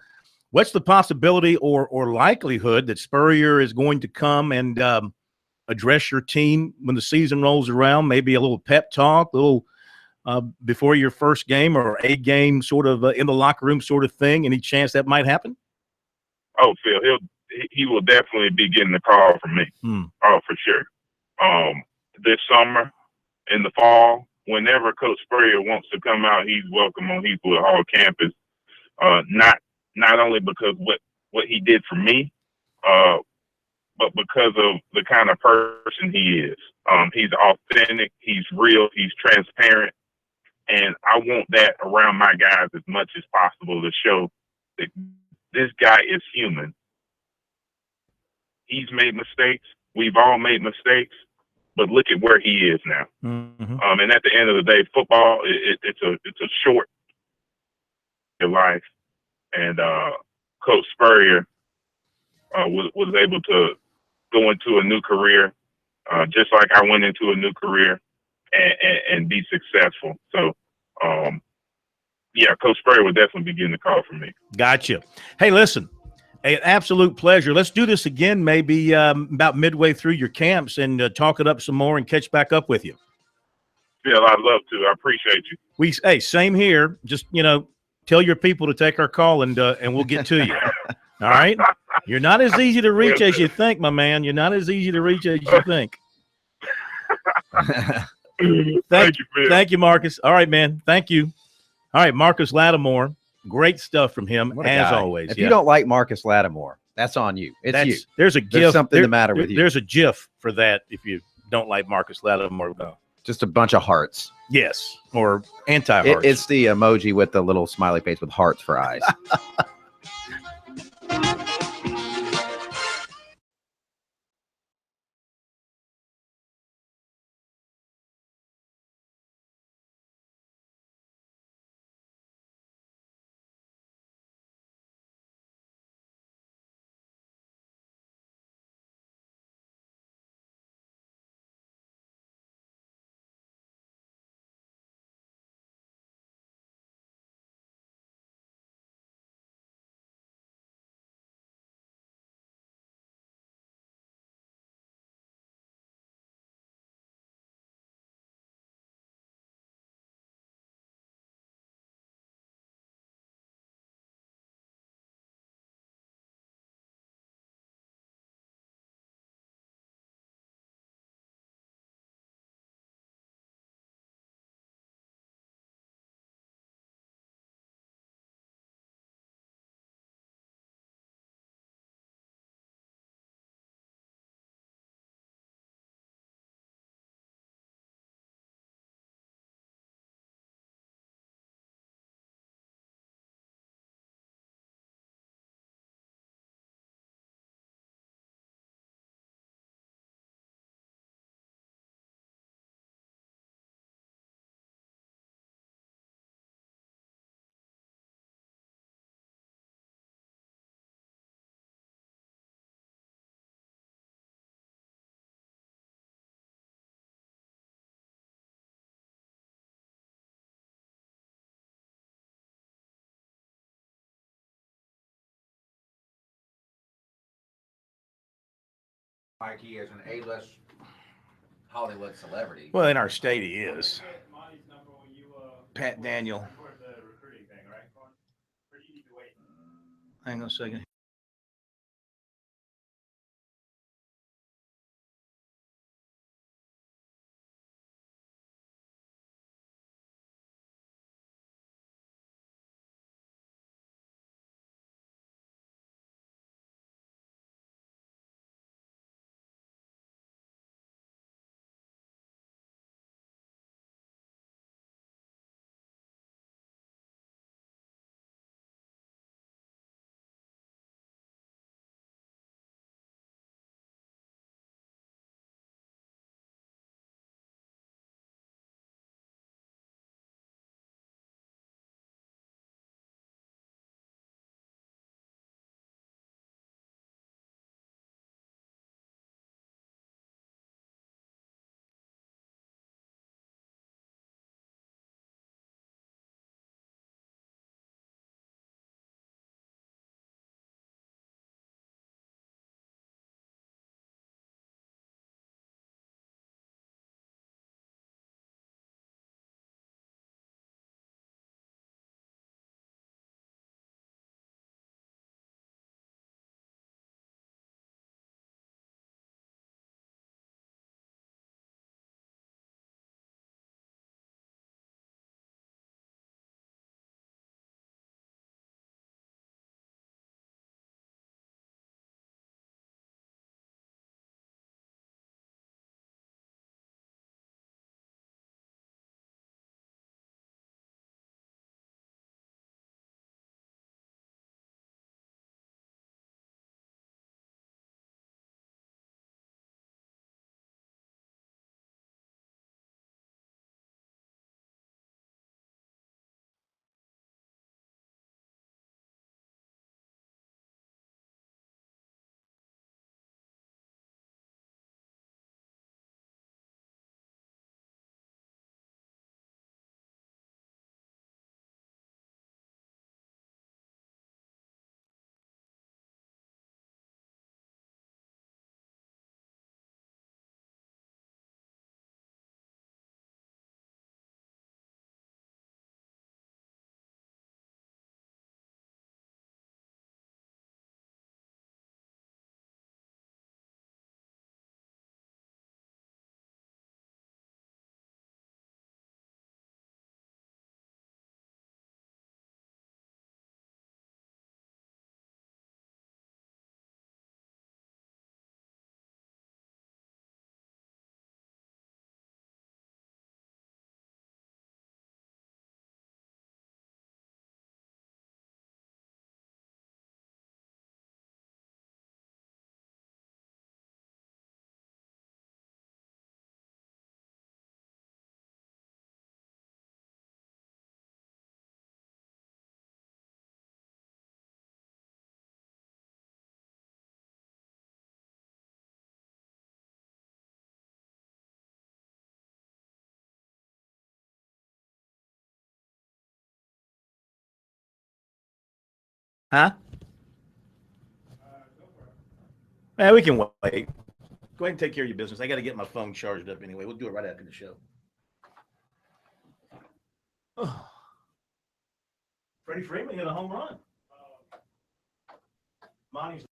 What's the possibility or likelihood that Spurrier is going to come and address your team when the season rolls around? Maybe a little pep talk, before your first game or a game, sort of in the locker room sort of thing. Any chance that might happen? Oh, Phil, he will definitely be getting a call from me. Oh, for sure. This summer, in the fall, whenever Coach Spurrier wants to come out, he's welcome on Heathwood Hall campus. Not only because what he did for me, but because of the kind of person he is. He's authentic, he's real, he's transparent, and I want that around my guys as much as possible to show that this guy is human. He's made mistakes. We've all made mistakes, but look at where he is now. Mm-hmm. And at the end of the day, football, it's a short life. And Coach Spurrier was able to go into a new career, just like I went into a new career, and be successful. So, yeah, Coach Spurrier would definitely be getting a call from me. Gotcha. Hey, listen, an absolute pleasure. Let's do this again maybe about midway through your camps and talk it up some more and catch back up with you. Phil, I'd love to. I appreciate you. Hey, same here. Just, tell your people to take our call and we'll get to you. All right? You're not as easy to reach as you think, my man. You're not as easy to reach as you think. Thank you, Phil. Thank you, Marcus. All right, man. Thank you. All right, Marcus Lattimore. Great stuff from him, as always. If you don't like Marcus Lattimore, that's on you. It's you. There's a GIF. There's something the matter with you. There's a GIF for that if you don't like Marcus Lattimore. No. Just a bunch of hearts. Yes, or anti-hearts. It's the emoji with the little smiley face with hearts for eyes. Pikey is an A-list Hollywood celebrity. Well, in our state, he is. Pat Daniel. Hang on a second. Huh? Man, we can wait. Go ahead and take care of your business. I got to get my phone charged up anyway. We'll do it right after the show. Freddie Freeman hit a home run. Monty's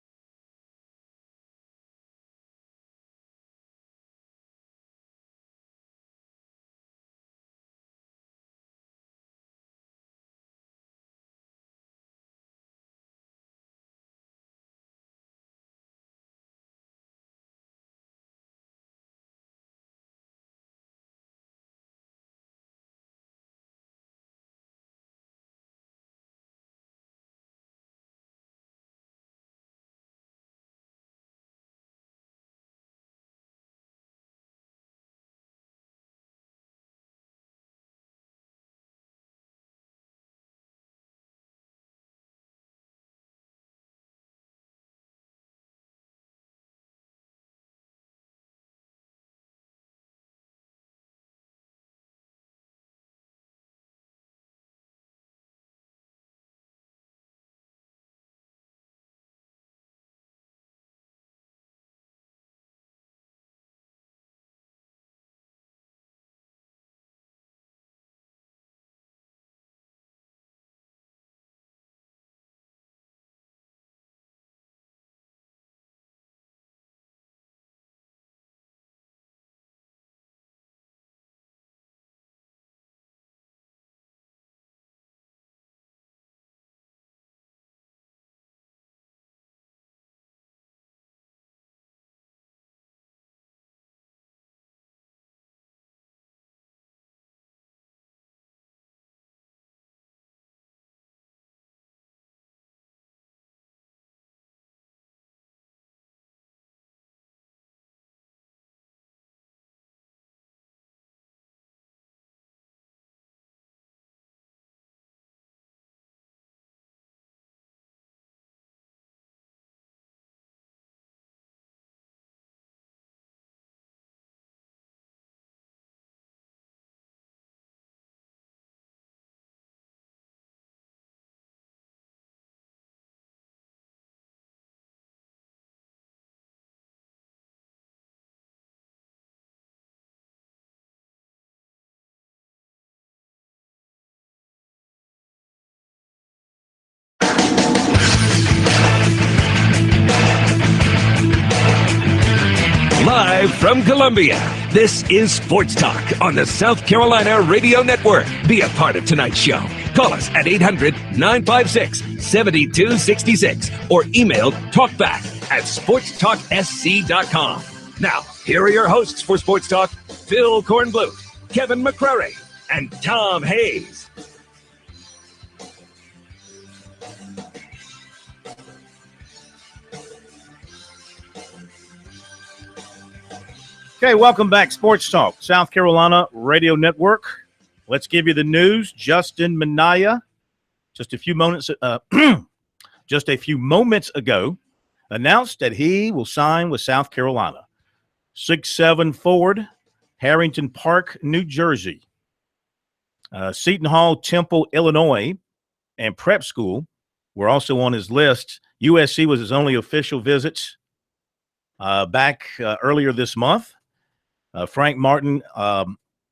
from Columbia, this is Sports Talk on the South Carolina Radio Network. Be a part of tonight's show. Call us at 800-956-7266 or email talkback@sportstalksc.com. Now, here are your hosts for Sports Talk, Phil Kornbluth, Kevin McCrary, and Tom Hayes. Okay, welcome back. Sports Talk, South Carolina Radio Network. Let's give you the news. Justin Minaya, just a few moments ago, announced that he will sign with South Carolina. 6'7" forward, Harrington Park, New Jersey. Seton Hall, Temple, Illinois, and prep school were also on his list. USC was his only official visits back earlier this month. Frank Martin,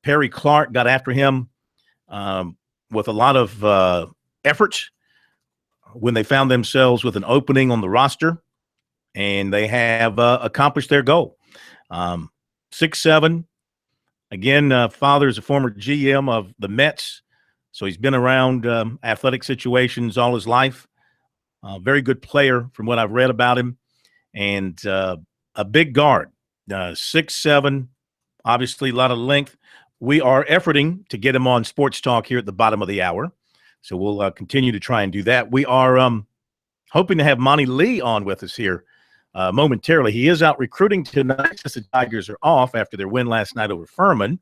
Perry Clark got after him with a lot of effort when they found themselves with an opening on the roster, and they have accomplished their goal. 6'7". Again, father is a former GM of the Mets, so he's been around athletic situations all his life. Very good player from what I've read about him, and a big guard, 6'7". Obviously, a lot of length. We are efforting to get him on Sports Talk here at the bottom of the hour, so we'll continue to try and do that. We are hoping to have Monty Lee on with us here momentarily. He is out recruiting tonight since the Tigers are off after their win last night over Furman,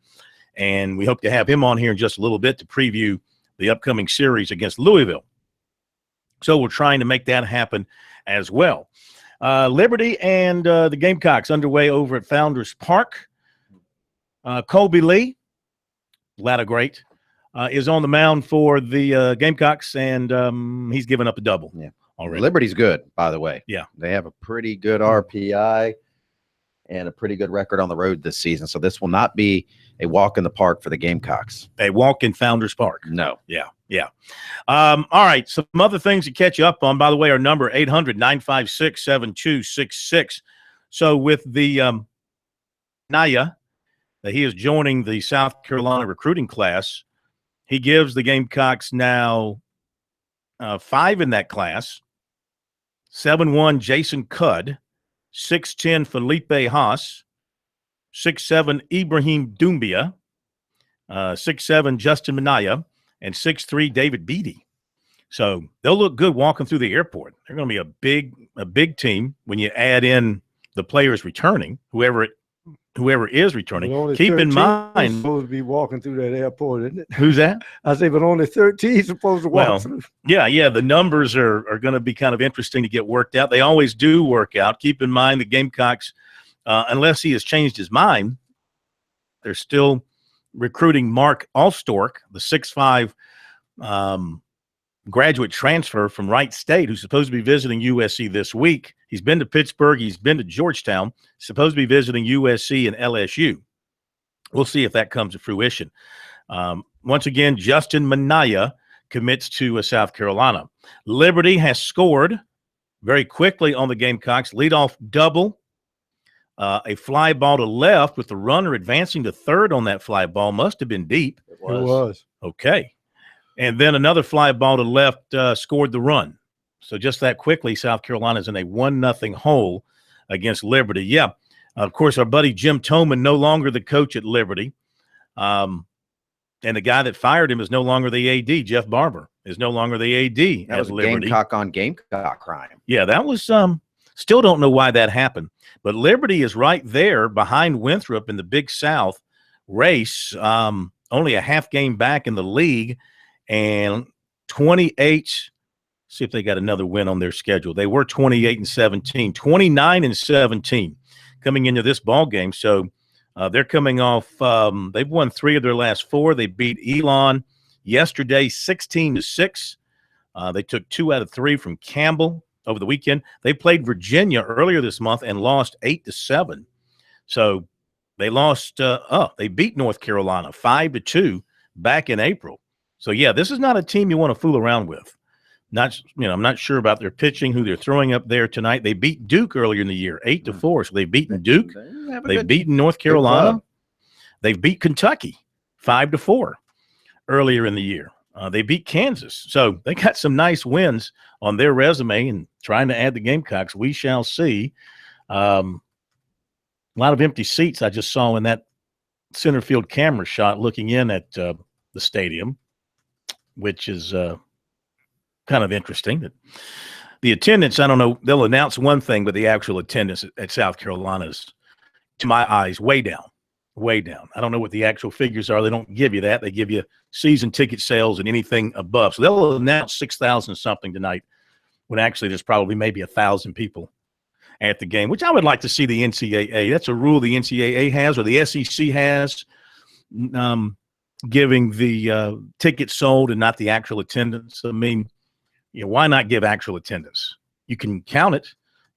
and we hope to have him on here in just a little bit to preview the upcoming series against Louisville. So we're trying to make that happen as well. Liberty and the Gamecocks underway over at Founders Park. Colby Lee, ladder great, is on the mound for the Gamecocks, and he's given up a double. Yeah, already. Liberty's good, by the way. Yeah, they have a pretty good RPI and a pretty good record on the road this season. So this will not be a walk in the park for the Gamecocks. A walk in Founders Park. No. Yeah. All right. Some other things to catch you up on. By the way, our number 800-956-7266. So with the Naya. He is joining the South Carolina recruiting class. He gives the Gamecocks now 5 in that class. 7'1" Jason Cudd, 6'10" Felipe Haas, 6'7" Ibrahim Doumbia, 6'7" Justin Minaya, and 6'3" David Beatty. So they'll look good walking through the airport. They're going to be a big team when you add in the players returning, whoever is returning. Keep in mind, supposed to be walking through that airport, isn't it? Who's that? I say, but only 13 supposed to walk through. Yeah. The numbers are going to be kind of interesting to get worked out. They always do work out. Keep in mind the Gamecocks, unless he has changed his mind, they're still recruiting Mark Allstork, the 6'5" graduate transfer from Wright State, who's supposed to be visiting USC this week. He's been to Pittsburgh. He's been to Georgetown. Supposed to be visiting USC and LSU. We'll see if that comes to fruition. Once again, Justin Minaya commits to South Carolina. Liberty has scored very quickly on the Gamecocks. Leadoff double. A fly ball to left with the runner advancing to third on that fly ball. Must have been deep. It was. Okay. And then another fly ball to left scored the run. So just that quickly, South Carolina's in a 1-0 hole against Liberty. Yeah, of course, our buddy Jim Toman, no longer the coach at Liberty. And the guy that fired him is no longer the AD. Jeff Barber is no longer the AD at Liberty. Gamecock on Gamecock crime. Yeah, that was still don't know why that happened. But Liberty is right there behind Winthrop in the Big South race, only a half game back in the league. And 28, see if they got another win on their schedule. They were 28-17, 29-17 coming into this ball game. So they're coming off, they've won 3 of their last 4. They beat Elon yesterday 16-6. They took 2 out of 3 from Campbell over the weekend. They played Virginia earlier this month and lost 8-7. So they lost, they beat North Carolina 5-2 back in April. So, yeah, this is not a team you want to fool around with. I'm not sure about their pitching, who they're throwing up there tonight. They beat Duke earlier in the year, 8-4. So they've beaten Duke. They've beaten North Carolina. They've beat Kentucky 5-4 earlier in the year. They beat Kansas. So they got some nice wins on their resume and trying to add the Gamecocks. We shall see. A lot of empty seats I just saw in that center field camera shot looking in at the stadium, which is kind of interesting. The attendance, I don't know, they'll announce one thing, but the actual attendance at South Carolina is, to my eyes, way down. Way down. I don't know what the actual figures are. They don't give you that. They give you season ticket sales and anything above. So they'll announce 6,000 something tonight when actually there's probably maybe 1,000 people at the game, which I would like to see the NCAA. That's a rule the NCAA has or the SEC has, giving the tickets sold and not the actual attendance. I mean, why not give actual attendance? You can count it.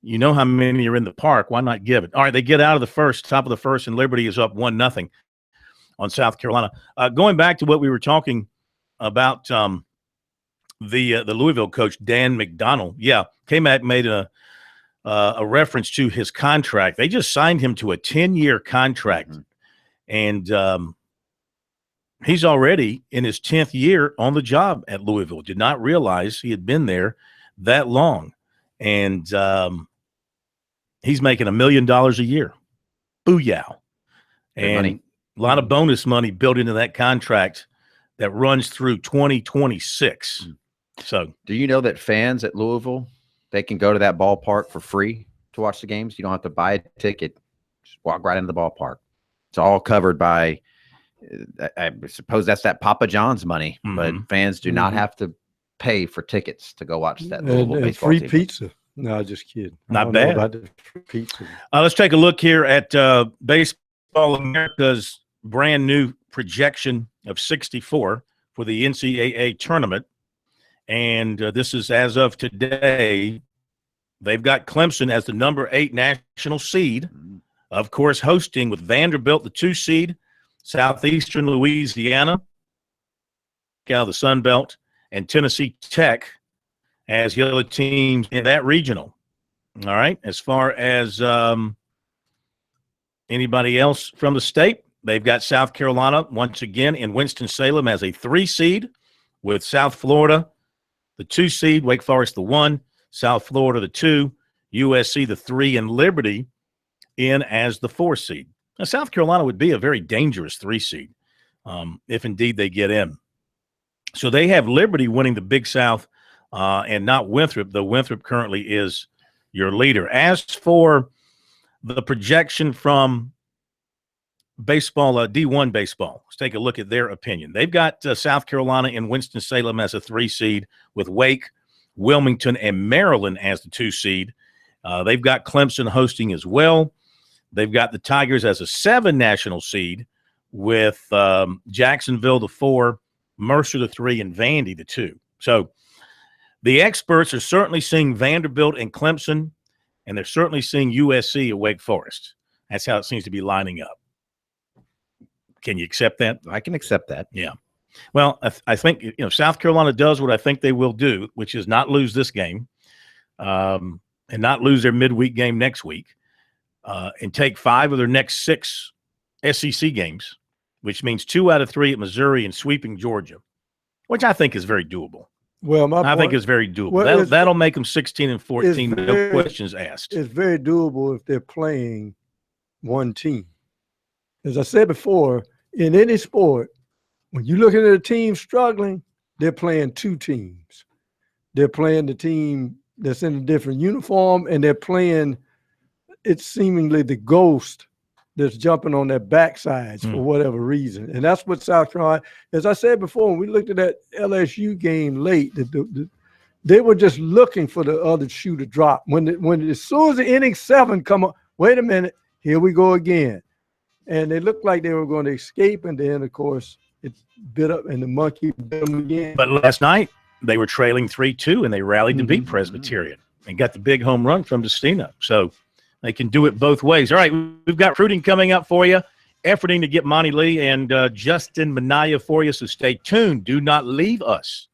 You know how many are in the park. Why not give it? All right, they get out of the first, top of the first, and Liberty is up 1-0 on South Carolina. Going back to what we were talking about, the Louisville coach, Dan McDonnell, came back, made a reference to his contract. They just signed him to a 10-year contract, and he's already in his 10th year on the job at Louisville. Did not realize he had been there that long. And he's making $1 million a year. Booyah. And a lot of bonus money built into that contract that runs through 2026. So do you know that fans at Louisville, they can go to that ballpark for free to watch the games? You don't have to buy a ticket. Just walk right into the ballpark. It's all covered by, I suppose that's that Papa John's money, but fans do not have to pay for tickets to go watch that Louisville baseball free team. pizza. No, just kidding. Not bad. About the free pizza. Let's take a look here at Baseball America's brand new projection of 64 for the NCAA tournament. And this is as of today. They've got Clemson as the number 8 national seed, of course, hosting with Vanderbilt, the 2 seed, Southeastern Louisiana, out of the Sun Belt, and Tennessee Tech as the other teams in that regional. All right. As far as anybody else from the state, they've got South Carolina once again in Winston-Salem as a 3 seed, with South Florida, the 2 seed, Wake Forest, the 1, South Florida, the 2, USC, the 3, and Liberty in as the 4 seed. Now, South Carolina would be a very dangerous 3 seed if indeed they get in. So they have Liberty winning the Big South and not Winthrop, though Winthrop currently is your leader. As for the projection from baseball, D1 baseball, let's take a look at their opinion. They've got South Carolina and Winston-Salem as a 3 seed, with Wake, Wilmington, and Maryland as the 2 seed. They've got Clemson hosting as well. They've got the Tigers as a 7 national seed, with Jacksonville, the 4, Mercer, the 3, and Vandy, the 2. So the experts are certainly seeing Vanderbilt and Clemson, and they're certainly seeing USC at Wake Forest. That's how it seems to be lining up. Can you accept that? I can accept that. Yeah. Well, I think South Carolina does what I think they will do, which is not lose this game and not lose their midweek game next week, and take 5 of their next 6 SEC games, which means 2 out of 3 at Missouri and sweeping Georgia, which I think is very doable. Well, I think it's very doable. That'll make them 16-14, no questions asked. It's very doable if they're playing one team. As I said before, in any sport, when you're looking at a team struggling, they're playing 2 teams. They're playing the team that's in a different uniform, and they're playing, it's seemingly the ghost that's jumping on their backsides for whatever reason. And that's what South Carolina, as I said before, when we looked at that LSU game late, they were just looking for the other shoe to drop. When as soon as the inning 7 come up, wait a minute, here we go again. And they looked like they were going to escape, and then, of course, it bit up, and the monkey bit them again. But last night, they were trailing 3-2, and they rallied to beat Presbyterian and got the big home run from Destino. So they can do it both ways. All right, we've got recruiting coming up for you, efforting to get Monty Lee and Justin Minaya for you, so stay tuned. Do not leave us.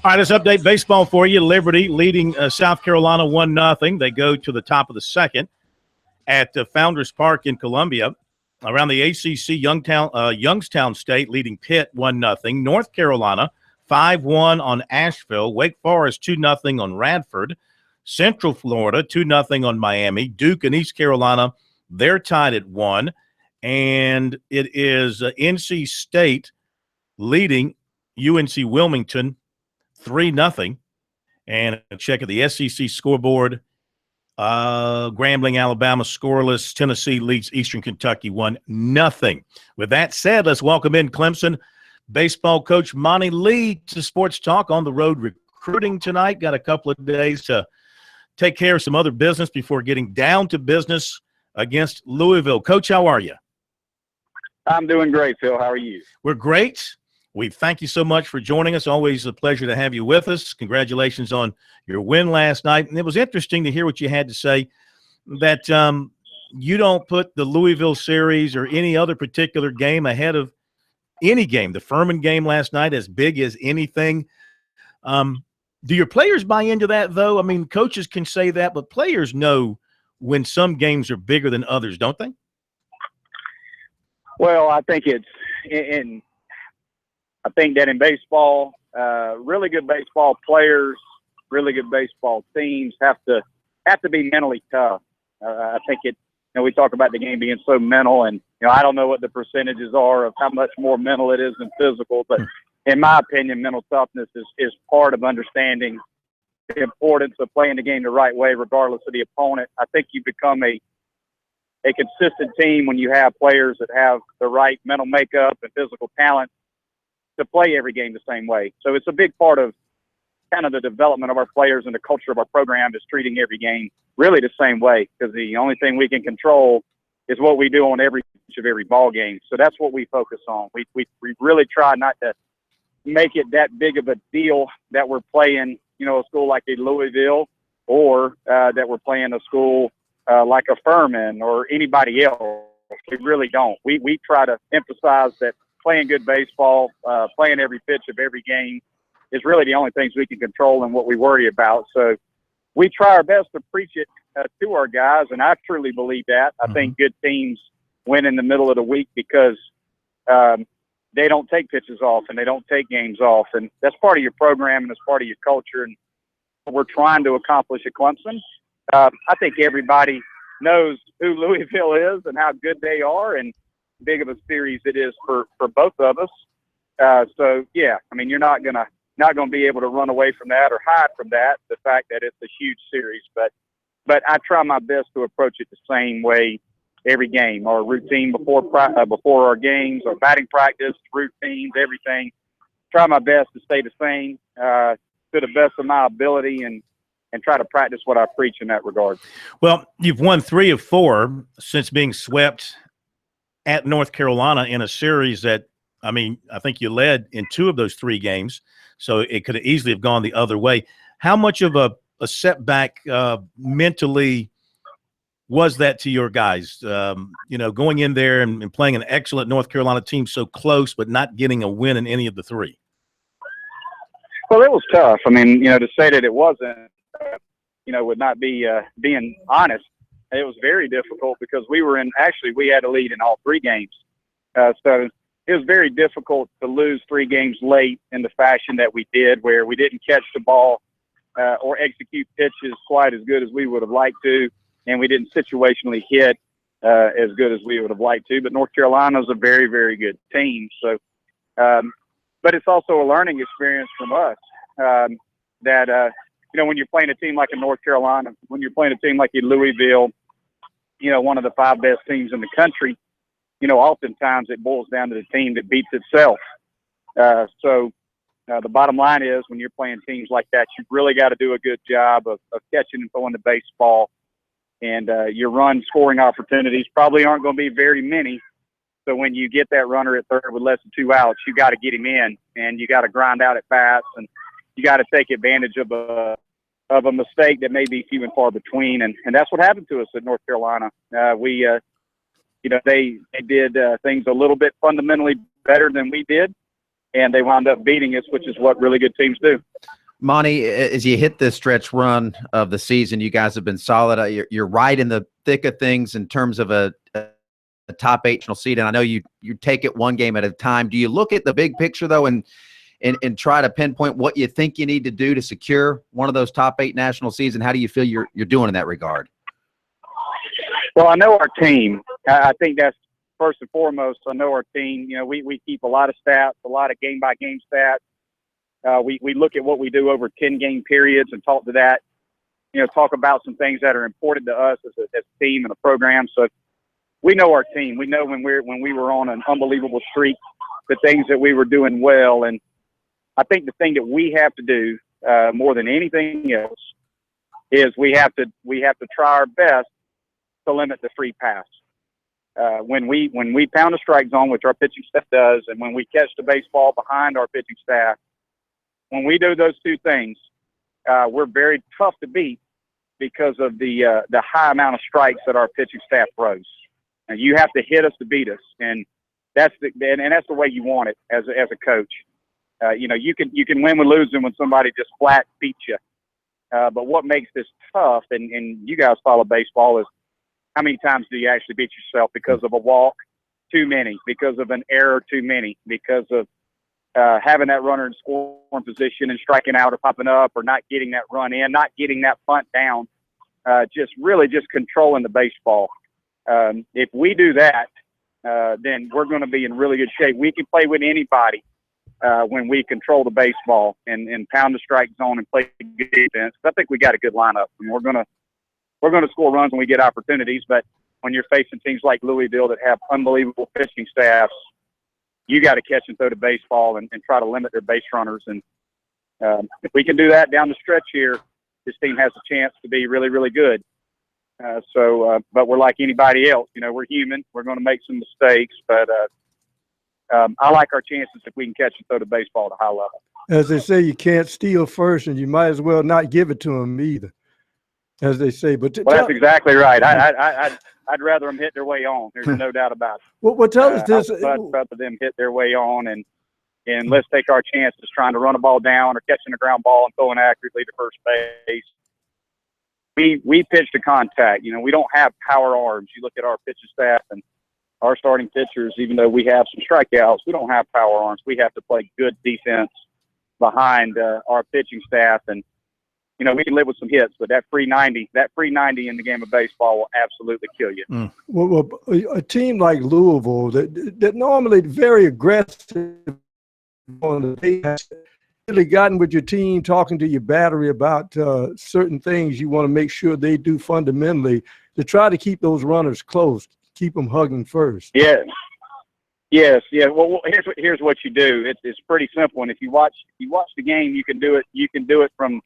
All right, let's update baseball for you. Liberty leading South Carolina 1-0. They go to the top of the second at Founders Park in Columbia. Around the ACC, Youngstown State leading Pitt 1-0. North Carolina 5-1 on Asheville. Wake Forest 2-0 on Radford. Central Florida 2-0 on Miami. Duke and East Carolina, they're tied at 1. And it is NC State leading UNC Wilmington 3-0. And a check of the SEC scoreboard. Grambling, Alabama, scoreless. Tennessee leads Eastern Kentucky 1-0. With that said, let's welcome in Clemson baseball coach Monty Lee to Sports Talk. On the road recruiting tonight. Got a couple of days to take care of some other business before getting down to business against Louisville. Coach, how are you? I'm doing great, Phil. How are you? We're great. We thank you so much for joining us. Always a pleasure to have you with us. Congratulations on your win last night. And it was interesting to hear what you had to say, that you don't put the Louisville series or any other particular game ahead of any game. The Furman game last night, as big as anything. Do your players buy into that, though? I mean, coaches can say that, but players know when some games are bigger than others, don't they? Well, I think I think that in baseball, really good baseball players, really good baseball teams have to be mentally tough. I think we talk about the game being so mental, and I don't know what the percentages are of how much more mental it is than physical, but in my opinion, mental toughness is part of understanding the importance of playing the game the right way, regardless of the opponent. I think you become a consistent team when you have players that have the right mental makeup and physical talent to play every game the same way. So it's a big part of kind of the development of our players and the culture of our program is treating every game really the same way, because the only thing we can control is what we do on every ball game. So that's what we focus on. We really try not to make it that big of a deal that we're playing, a school like a Louisville, or that we're playing a school like a Furman or anybody else. We really don't. We try to emphasize that playing good baseball, playing every pitch of every game is really the only things we can control and what we worry about. So we try our best to preach it to our guys, and I truly believe that. I think good teams win in the middle of the week because they don't take pitches off and they don't take games off, and that's part of your program and that's part of your culture, and what we're trying to accomplish at Clemson. I think everybody knows who Louisville is and how good they are and big of a series it is for both of us. So yeah, I mean, you're not gonna be able to run away from that or hide from that, the fact that it's a huge series. But I try my best to approach it the same way every game. Our routine before our games, our batting practice, routines, everything. Try my best to stay the same to the best of my ability and try to practice what I preach in that regard. Well, you've won 3 of 4 since being swept at North Carolina in a series that, I mean, I think you led in 2 of those 3 games, so it could easily have gone the other way. How much of a setback mentally was that to your guys? Going in there and playing an excellent North Carolina team so close, but not getting a win in any of the 3. Well, it was tough. I mean, to say that it wasn't, would not be being honest. It was very difficult because we had a lead in all 3 games. So it was very difficult to lose 3 games late in the fashion that we did, where we didn't catch the ball or execute pitches quite as good as we would have liked to, and we didn't situationally hit as good as we would have liked to. But North Carolina is a very, very good team. So, but it's also a learning experience from us that when you're playing a team like a North Carolina, when you're playing a team like a Louisville, one of the 5 best teams in the country, oftentimes it boils down to the team that beats itself. So the bottom line is, when you're playing teams like that, you really got to do a good job of catching and throwing the baseball. And your run scoring opportunities probably aren't going to be very many. So when you get that runner at third with less than 2 outs, you got to get him in, and you got to grind out at bats, and you got to take advantage of a mistake that may be few and far between. And that's what happened to us at North Carolina. They did things a little bit fundamentally better than we did, and they wound up beating us, which is what really good teams do. Monty, as you hit this stretch run of the season, you guys have been solid. You're right in the thick of things in terms of a top 8 national seed, and I know you take it one game at a time. Do you look at the big picture though, and try to pinpoint what you think you need to do to secure one of those top 8 national seeds, and how do you feel you're doing in that regard? Well, I know our team. I think that's first and foremost. I know our team. You know, we keep a lot of stats, a lot of game-by-game stats. We look at what we do over 10-game periods and talk to that. You know, talk about some things that are important to us as a team and a program. So we know our team. We know when we were on an unbelievable streak, the things that we were doing well. And I think the thing that we have to do more than anything else is we have to try our best to limit the free pass. When we pound the strike zone, which our pitching staff does, and when we catch the baseball behind our pitching staff, when we do those two things, we're very tough to beat because of the high amount of strikes that our pitching staff throws. And you have to hit us to beat us, and that's the way you want it as a coach. You know, you can win with losing when somebody just flat beats you. But what makes this tough, and you guys follow baseball, is how many times do you actually beat yourself because of a walk? Too many. Because of an error? Too many. Because of having that runner in scoring position and striking out or popping up, or not getting that run in, not getting that bunt down, just controlling the baseball. If we do that, then we're going to be in really good shape. We can play with anybody when we control the baseball and pound the strike zone and play good defense. I think we got a good lineup, and we're going to score runs when we get opportunities. But when you're facing teams like Louisville that have unbelievable pitching staffs, you got to catch and throw the baseball and try to limit their base runners. And if we can do that down the stretch here, this team has a chance to be really, really good. But we're like anybody else. You know, we're human. We're going to make some mistakes. But I like our chances if we can catch and throw the baseball at a high level. As they say, you can't steal first, and you might as well not give it to them either, as they say. But that's exactly right. I'd rather them hit their way on. There's no doubt about it. Well, tell us this. I'd rather them hit their way on, and let's take our chances trying to run a ball down or catching a ground ball and throwing accurately to first base. We pitch to contact. You know, we don't have power arms. You look at our pitching staff and our starting pitchers, even though we have some strikeouts, we don't have power arms. We have to play good defense behind our pitching staff. And, you know, we can live with some hits, but that free 90 in the game of baseball will absolutely kill you. Well, a team like Louisville that normally very aggressive on the base, really gotten with your team, talking to your battery about certain things you want to make sure they do fundamentally to try to keep those runners close, keep them hugging first. Yes. Well, here's what you do. It's pretty simple. And if you watch the game, you can do it. You can do it from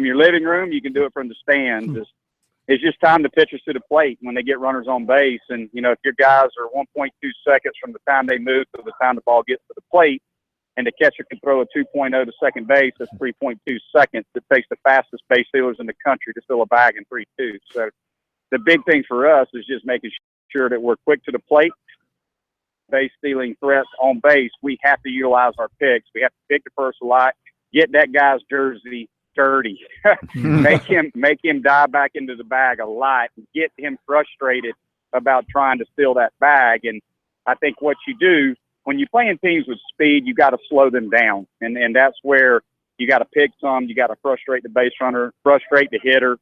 your living room. You can do it from the stands. It's just time the pitchers to the plate when they get runners on base. And, you know, if your guys are 1.2 seconds from the time they move to the time the ball gets to the plate, and the catcher can throw a 2.0 to second base, that's 3.2 seconds. It takes the fastest base stealers in the country to fill a bag in 3.2. So the big thing for us is just making sure that we're quick to the plate. Base stealing threats on base, we have to utilize our picks. We have to pick the first a lot, get that guy's jersey dirty, make him dive back into the bag a lot, and get him frustrated about trying to steal that bag. And I think what you do when you're playing teams with speed, you got to slow them down, and that's where you got to pick some. You got to frustrate the base runner, frustrate the hitter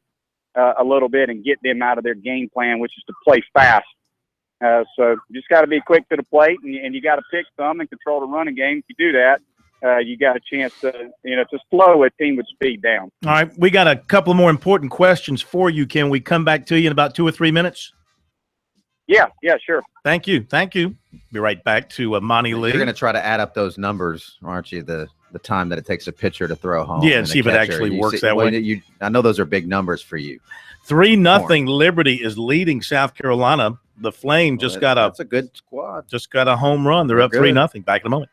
a little bit, and get them out of their game plan, which is to play fast. So you just got to be quick to the plate, and you got to pick some and control the running game. If you do that, you got a chance to slow a team with speed down. All right, we got a couple more important questions for you. Can we come back to you in about 2 or 3 minutes? Yeah, sure. Thank you. Be right back to Monty Lee. You're going to try to add up those numbers, aren't you? The time that it takes a pitcher to throw home. Yeah, and see if it actually works that way. I know those are big numbers for you. 3-0 Liberty is leading South Carolina. The Flame that's a good squad. Just got a home run. They're up 3-0. Back in a moment.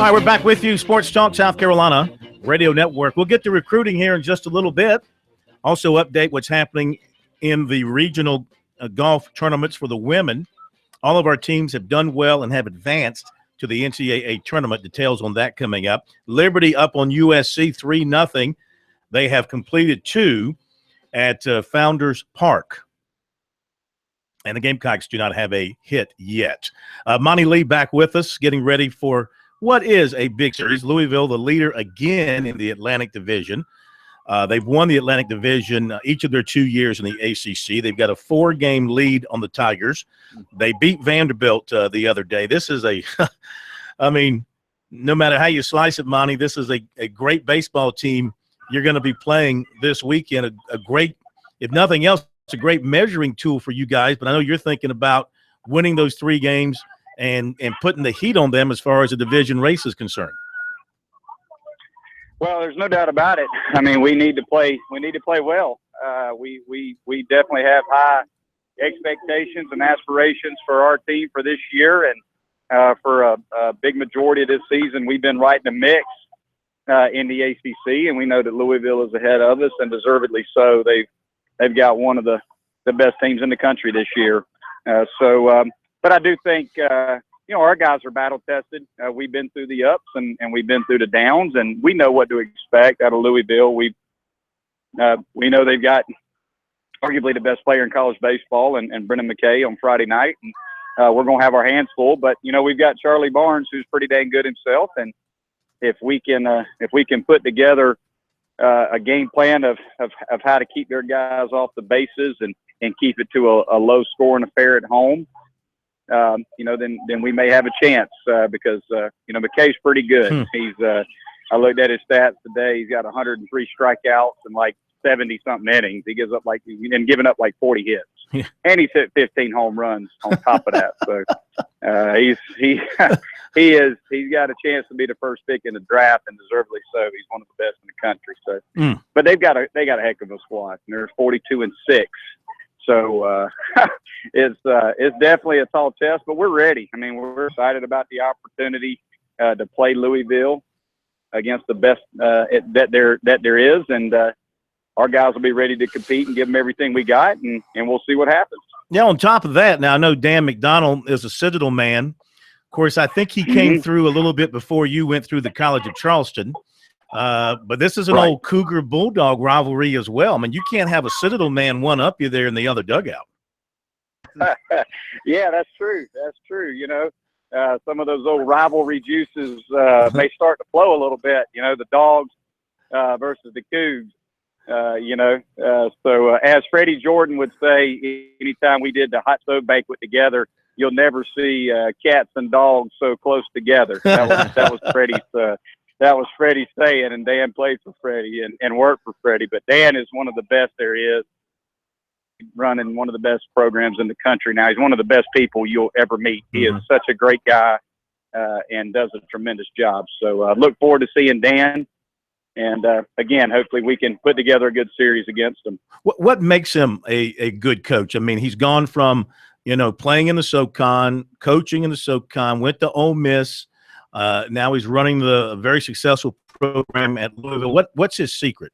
All right, we're back with you, Sports Talk South Carolina Radio Network. We'll get to recruiting here in just a little bit. Also update what's happening in the regional golf tournaments for the women. All of our teams have done well and have advanced to the NCAA tournament. Details on that coming up. Liberty up on USC 3-0. They have completed 2 at Founders Park. And the Gamecocks do not have a hit yet. Monty Lee back with us, getting ready for what is a big series. Louisville, the leader again in the Atlantic Division. They've won the Atlantic Division each of their 2 years in the ACC. They've got a 4-game lead on the Tigers. They beat Vanderbilt the other day. This is I mean, no matter how you slice it, Monty, this is a great baseball team you're going to be playing this weekend. A great, if nothing else, it's a great measuring tool for you guys. But I know you're thinking about winning those 3 games and putting the heat on them as far as the division race is concerned. Well, there's no doubt about it. I mean, we need to play well. We definitely have high expectations and aspirations for our team for this year, and for a big majority of this season, we've been right in the mix in the ACC, and we know that Louisville is ahead of us, and deservedly so. They've got one of the best teams in the country this year. But I do think our guys are battle tested. We've been through the ups and we've been through the downs, and we know what to expect out of Louisville. We know they've got arguably the best player in college baseball, and Brendan McKay on Friday night. And we're going to have our hands full, but we've got Charlie Barnes, who's pretty dang good himself. And if we can put together a game plan of how to keep their guys off the bases and keep it to a low scoring affair at home, then we may have a chance because McKay's pretty good. He's I looked at his stats today. He's got 103 strikeouts and like 70-something innings. He gives up giving up like 40 hits, and he's hit 15 home runs on top of that. So he's got a chance to be the first pick in the draft, and deservedly so. He's one of the best in the country. So, but they got a heck of a squad. And they're 42-6. So it's definitely a tall test, but we're ready. I mean, we're excited about the opportunity to play Louisville against the best that there is, and our guys will be ready to compete and give them everything we got, and we'll see what happens. Yeah. On top of that, now I know Dan McDonald is a Citadel man. Of course, I think he came through a little bit before you went through the College of Charleston. But this is an old Cougar Bulldog rivalry as well. I mean, you can't have a Citadel man one up you there in the other dugout. Yeah, that's true. That's true. Some of those old rivalry juices may start to flow a little bit. The Dogs versus the Cougs. So as Freddie Jordan would say, anytime we did the hot stove banquet together, you'll never see cats and dogs so close together. That was Freddie's. That was Freddie saying, and Dan played for Freddie and worked for Freddie. But Dan is one of the best there is, running one of the best programs in the country now. He's one of the best people you'll ever meet. He is such a great guy and does a tremendous job. So look forward to seeing Dan. And, again, hopefully we can put together a good series against him. What makes him a good coach? I mean, he's gone from, playing in the SoCon, coaching in the SoCon, went to Ole Miss. Now he's running the very successful program at Louisville. What's his secret?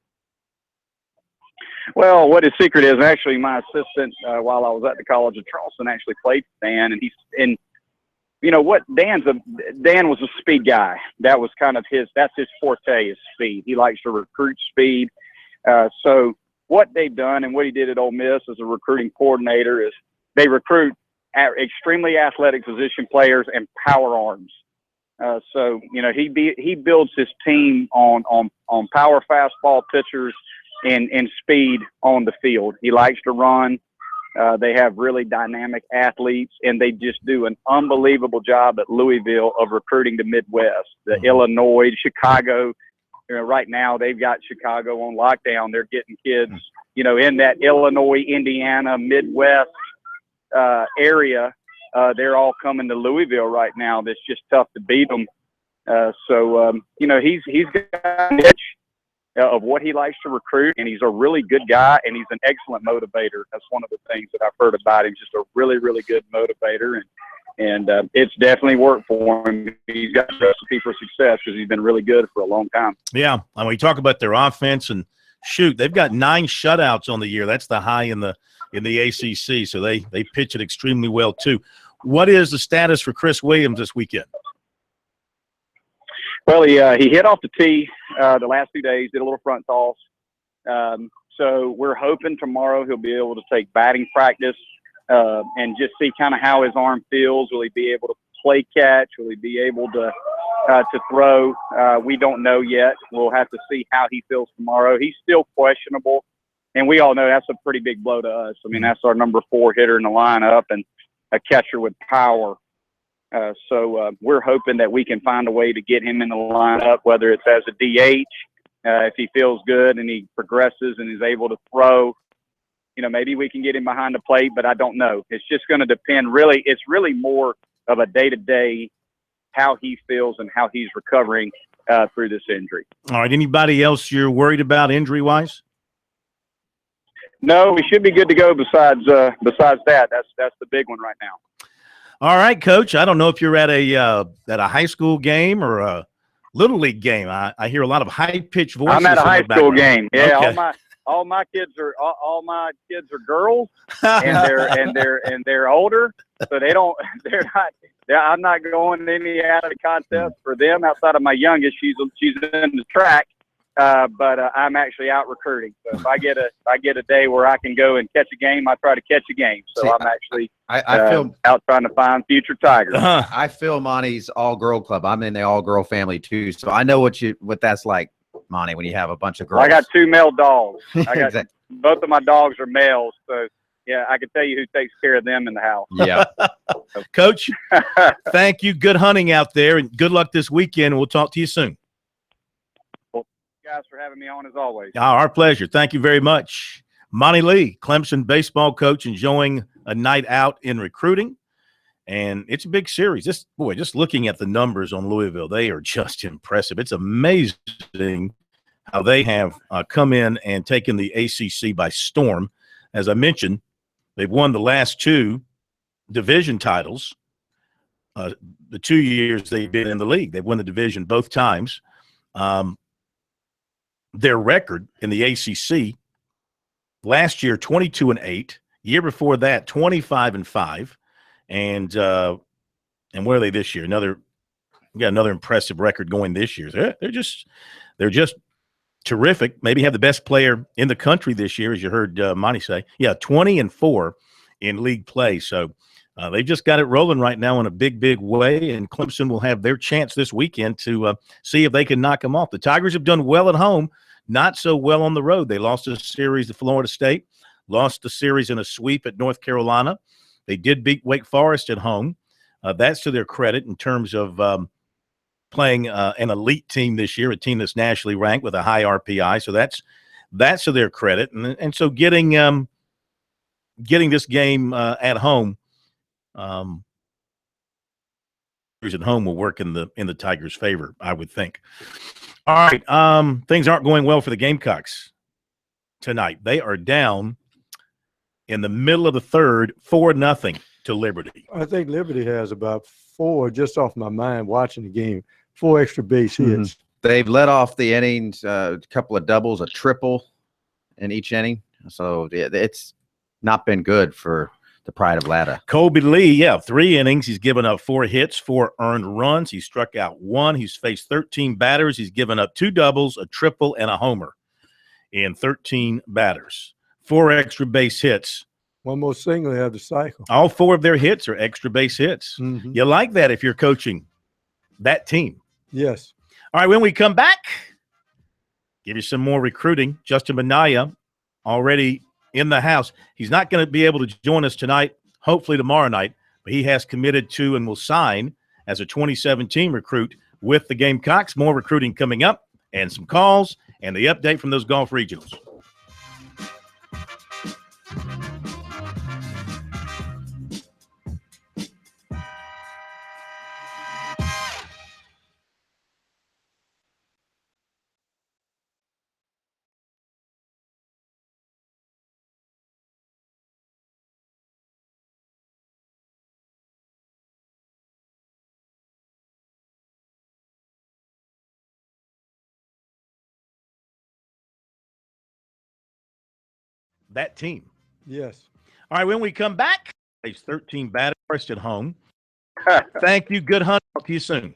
Well, what his secret is, actually, my assistant, while I was at the College of Charleston, actually played for Dan, and Dan was a speed guy. That was kind of that's his forte is speed. He likes to recruit speed. So what they've done and what he did at Ole Miss as a recruiting coordinator is they recruit extremely athletic position players and power arms. So he builds his team on power fastball pitchers and speed on the field. He likes to run. They have really dynamic athletes, and they just do an unbelievable job at Louisville of recruiting the Midwest, the Illinois, Chicago. Right now they've got Chicago on lockdown. They're getting kids, in that Illinois, Indiana, Midwest area. They're all coming to Louisville right now. That's just tough to beat them. He's got a niche of what he likes to recruit, and he's a really good guy, and he's an excellent motivator. That's one of the things that I've heard about him, just a really, really good motivator. And it's definitely worked for him. He's got a recipe for success because he's been really good for a long time. Yeah, and we talk about their offense, and shoot, they've got 9 shutouts on the year. That's the high in the ACC. So they pitch it extremely well too. What is the status for Chris Williams this weekend? Well, he hit off the tee the last 2 days, did a little front toss. So we're hoping tomorrow he'll be able to take batting practice and just see kind of how his arm feels. Will he be able to play catch? Will he be able to throw? We don't know yet. We'll have to see how he feels tomorrow. He's still questionable, and we all know that's a pretty big blow to us. I mean, that's our number 4 hitter in the lineup and a catcher with power. So we're hoping that we can find a way to get him in the lineup, whether it's as a DH, if he feels good and he progresses and is able to throw. You know, maybe we can get him behind the plate, but I don't know. It's just going to depend. Really, it's really more of a day-to-day how he feels and how he's recovering through this injury. All right. Anybody else you're worried about injury-wise? No, we should be good to go. Besides that, that's the big one right now. All right, Coach. I don't know if you're at a high school game or a little league game. I hear a lot of high-pitched voices. I'm at a high school game. Yeah, okay. all my kids are girls, and they're older, so they're not. I'm not going to any out of the contest for them outside of my youngest. She's in the track, but I'm actually out recruiting. So if I get a day where I can go and catch a game, I try to catch a game. So see, I'm actually I feel out trying to find future Tigers. I feel Monty's all-girl club. I'm in the all-girl family too, so I know what that's like, Monty, when you have a bunch of girls. Well, I got 2 male dogs. I got exactly. Both of my dogs are males, so yeah, I can tell you who takes care of them in the house. Yeah. Coach, thank you. Good hunting out there, and good luck this weekend. We'll talk to you soon. Well, thank you guys for having me on as always. Our pleasure. Thank you very much. Monty Lee, Clemson baseball coach, enjoying a night out in recruiting. And it's a big series. Just looking at the numbers on Louisville, they are just impressive. It's amazing how they have come in and taken the ACC by storm. As I mentioned, they've won the last 2 division titles. The 2 years they've been in the league, they've won the division both times. Their record in the ACC last year, 22-8. Year before that, 25-5. And where are they this year? Another impressive record going this year. They're just terrific. Maybe have the best player in the country this year, as you heard Monty say. Yeah, 20-4 in league play. So they've just got it rolling right now in a big, big way. And Clemson will have their chance this weekend to see if they can knock them off. The Tigers have done well at home, not so well on the road. They lost a series to Florida State, lost the series in a sweep at North Carolina. They did beat Wake Forest at home. That's to their credit in terms of playing an elite team this year, a team that's nationally ranked with a high RPI. So that's to their credit. And so getting this game at home, at home will work in the Tigers' favor, I would think. All right, things aren't going well for the Gamecocks tonight. They are down in the middle of the third, 4-0 to Liberty. I think Liberty has about 4, just off my mind watching the game, 4 extra base hits. Mm-hmm. They've led off the innings, a couple of doubles, a triple in each inning. So it's not been good for the Pride of Latta. Colby Lee, 3 innings. He's given up 4 hits, 4 earned runs. He struck out 1. He's faced 13 batters. He's given up 2 doubles, a triple, and a homer in 13 batters. 4 extra base hits. One more single they have to cycle. All 4 of their hits are extra base hits. Mm-hmm. You like that if you're coaching that team. Yes. All right, when we come back, give you some more recruiting. Justin Minaya already in the house. He's not going to be able to join us tonight, hopefully tomorrow night, but he has committed to and will sign as a 2017 recruit with the Gamecocks. More recruiting coming up and some calls and the update from those golf regionals. that team. Yes. All right, when we come back, he's 13 batted, first at home. Thank you. Good hunt. Talk to you soon.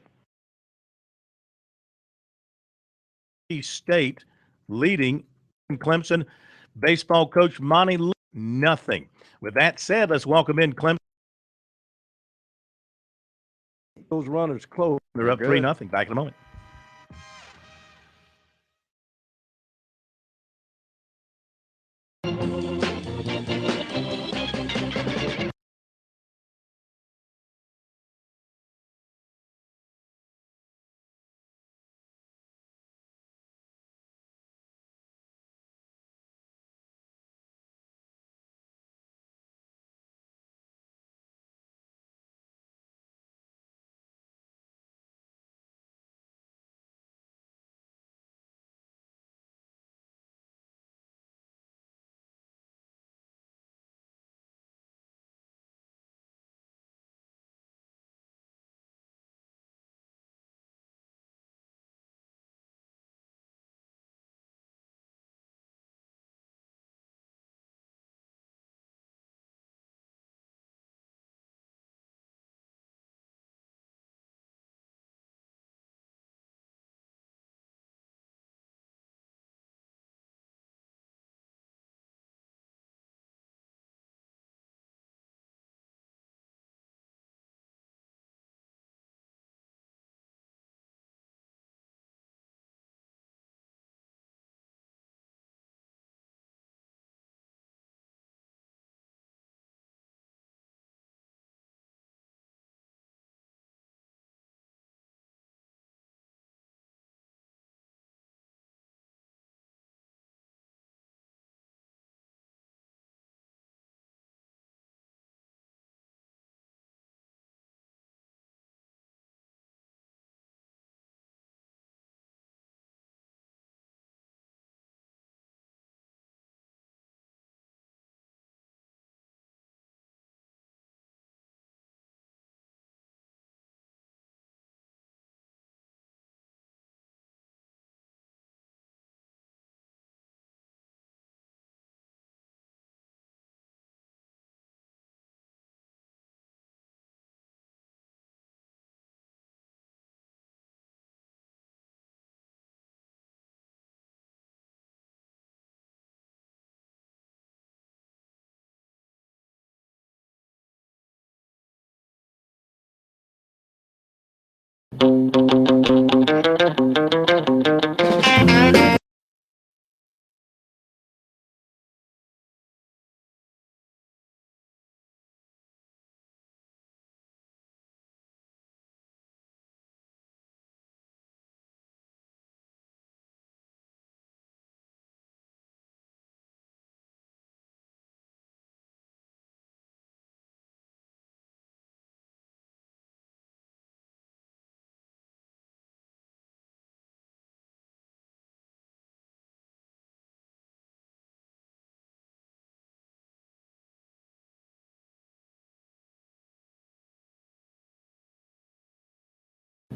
State leading Clemson. Baseball coach Monty Lee, nothing. With that said, let's welcome in Clemson. Those runners close. They're up 3-0. Back in a moment.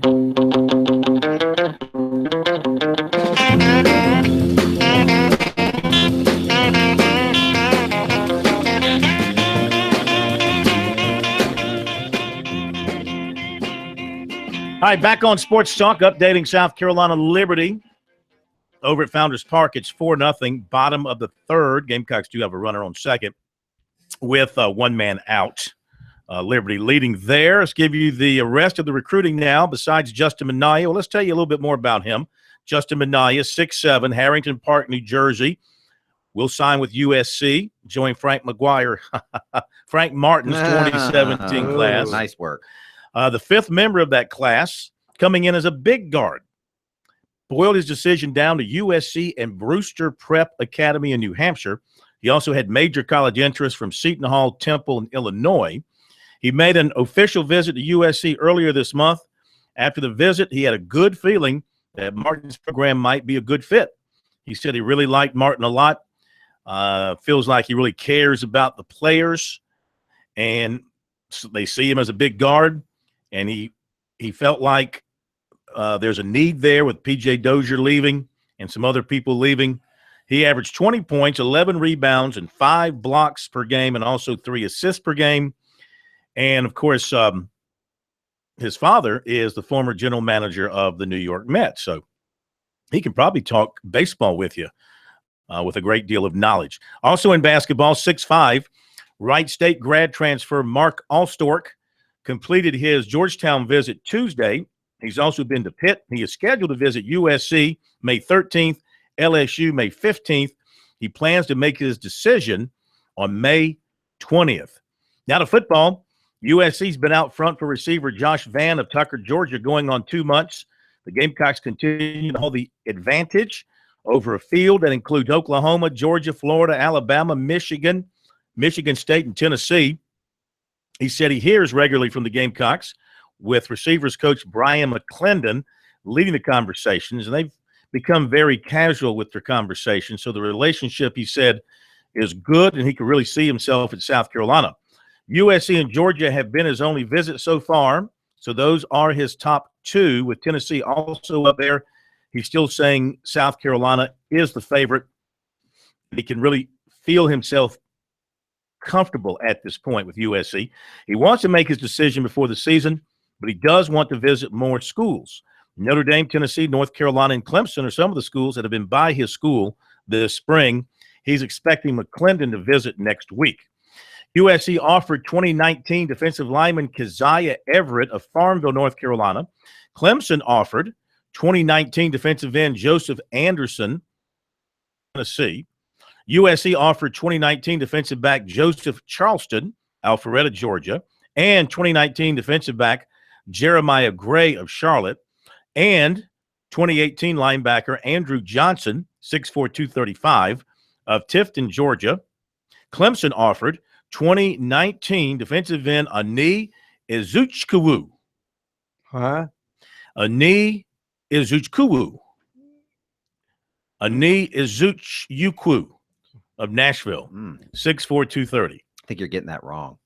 All right, back on Sports Talk, updating South Carolina Liberty over at Founders Park. It's 4-0, bottom of the third. Gamecocks do have a runner on second with one man out. Liberty leading there. Let's give you the rest of the recruiting now besides Justin Minaya. Well, let's tell you a little bit more about him. Justin Minaya, 6'7", Harrington Park, New Jersey. Will sign with USC, join Frank McGuire, Frank Martin's 2017 class. Nice work. The fifth member of that class coming in as a big guard. Boiled his decision down to USC and Brewster Prep Academy in New Hampshire. He also had major college interest from Seton Hall, Temple, and Illinois. He made an official visit to USC earlier this month. After the visit, he had a good feeling that Martin's program might be a good fit. He said he really liked Martin a lot. Feels like he really cares about the players, and they see him as a big guard. And he felt like there's a need there with P.J. Dozier leaving and some other people leaving. He averaged 20 points, 11 rebounds, and 5 blocks per game, and also 3 assists per game. And, of course, his father is the former general manager of the New York Mets. So he can probably talk baseball with you with a great deal of knowledge. Also in basketball, 6'5", Wright State grad transfer Mark Allstork completed his Georgetown visit Tuesday. He's also been to Pitt. He is scheduled to visit USC May 13th, LSU May 15th. He plans to make his decision on May 20th. Now to football. USC's been out front for receiver Josh Vann of Tucker, Georgia, going on 2 months. The Gamecocks continue to hold the advantage over a field that includes Oklahoma, Georgia, Florida, Alabama, Michigan, Michigan State, and Tennessee. He said he hears regularly from the Gamecocks, with receivers coach Brian McClendon leading the conversations, and they've become very casual with their conversation. So the relationship, he said, is good, and he can really see himself at South Carolina. USC and Georgia have been his only visit so far, so those are his top 2, with Tennessee also up there. He's still saying South Carolina is the favorite. He can really feel himself comfortable at this point with USC. He wants to make his decision before the season, but he does want to visit more schools. Notre Dame, Tennessee, North Carolina, and Clemson are some of the schools that have been by his school this spring. He's expecting McClendon to visit next week. USC offered 2019 defensive lineman Keziah Everett of Farmville, North Carolina. Clemson offered 2019 defensive end Joseph Anderson, Tennessee. USC offered 2019 defensive back Joseph Charleston, Alpharetta, Georgia, and 2019 defensive back Jeremiah Gray of Charlotte, and 2018 linebacker Andrew Johnson, 6'4", 235, of Tifton, Georgia. Clemson offered 2019 defensive end Ani Izuchukwu. Huh? Ani Izuchukwu. Ani Izuchukwu of Nashville, 6'4", 230. I think you're getting that wrong.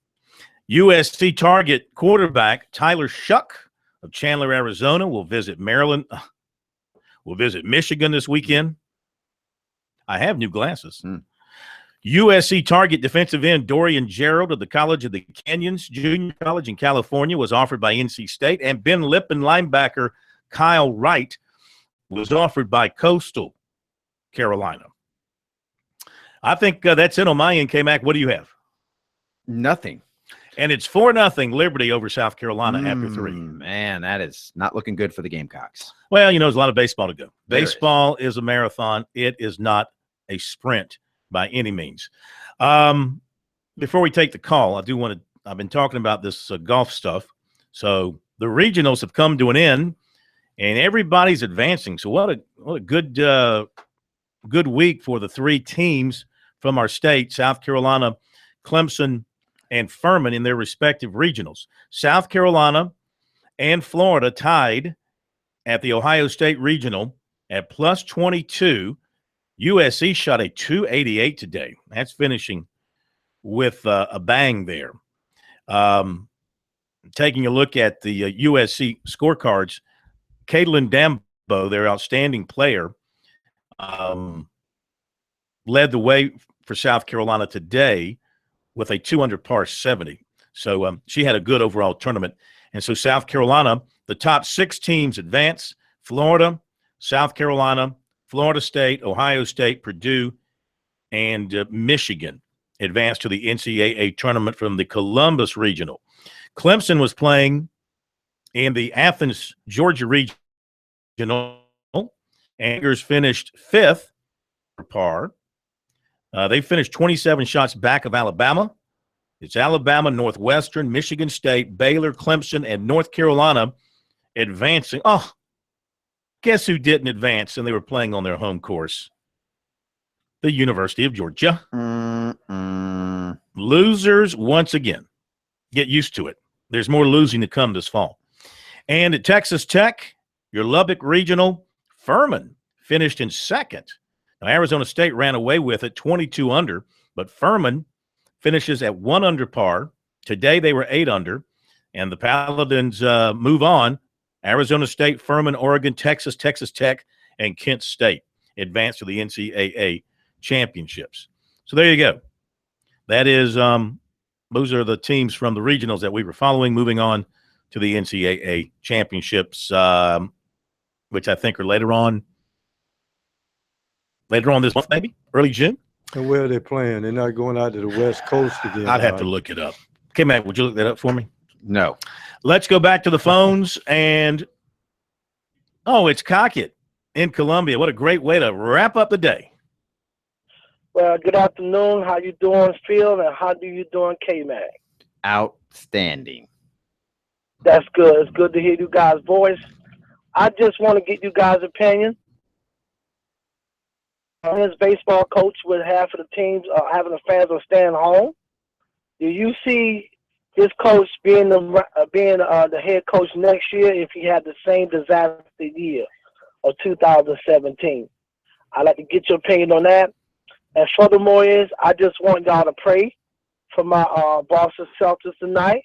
USC target quarterback Tyler Shuck of Chandler, Arizona, will visit Maryland. Will visit Michigan this weekend. I have new glasses. USC target defensive end Dorian Gerald of the College of the Canyons Junior College in California was offered by NC State, and Ben Lippen linebacker Kyle Wright was offered by Coastal Carolina. I think that's it on my end, K-Mac. What do you have? Nothing. And it's 4-0 Liberty over South Carolina after 3. Man, that is not looking good for the Gamecocks. Well, there's a lot of baseball to go. Baseball is a marathon. It is not a sprint by any means. Before we take the call, I've been talking about this golf stuff. So the regionals have come to an end, and everybody's advancing. So what a good week for the 3 teams from our state, South Carolina, Clemson, and Furman in their respective regionals. South Carolina and Florida tied at the Ohio State Regional at plus 22. USC shot a 288 today. That's finishing with a bang there. Taking a look at the USC scorecards, Caitlin Dambo, their outstanding player, led the way for South Carolina today with a 2 par 70. So she had a good overall tournament. And so South Carolina, the top 6 teams advance: Florida, South Carolina, Florida State, Ohio State, Purdue, and Michigan advanced to the NCAA tournament from the Columbus Regional. Clemson was playing in the Athens, Georgia Regional. Anglers finished 5th for par. They finished 27 shots back of Alabama. It's Alabama, Northwestern, Michigan State, Baylor, Clemson, and North Carolina advancing. Oh, guess who didn't advance and they were playing on their home course? The University of Georgia. Losers once again. Get used to it. There's more losing to come this fall. And at Texas Tech, your Lubbock Regional, Furman finished in 2nd. Now, Arizona State ran away with it, 22 under, but Furman finishes at 1 under par. Today they were 8 under, and the Paladins move on. Arizona State, Furman, Oregon, Texas, Texas Tech, and Kent State advance to the NCAA championships. So there you go. That is, those are the teams from the regionals that we were following. Moving on to the NCAA championships, which I think are later on this month, maybe early June. And where are they playing? They're not going out to the West Coast again. I'd have to look it up. Okay, Matt, would you look that up for me? No. Let's go back to the phones and it's Cockett in Columbia. What a great way to wrap up the day. Well, good afternoon. How you doing, Phil? And how do you doing, K-Mac? Outstanding. That's good. It's good to hear you guys' voice. I just want to get you guys' opinion. His baseball coach with half of the teams having the fans are staying home. Do you see his coach being the head coach next year if he had the same disaster year of 2017? I'd like to get your opinion on that. And furthermore I just want y'all to pray for my Boston Celtics tonight.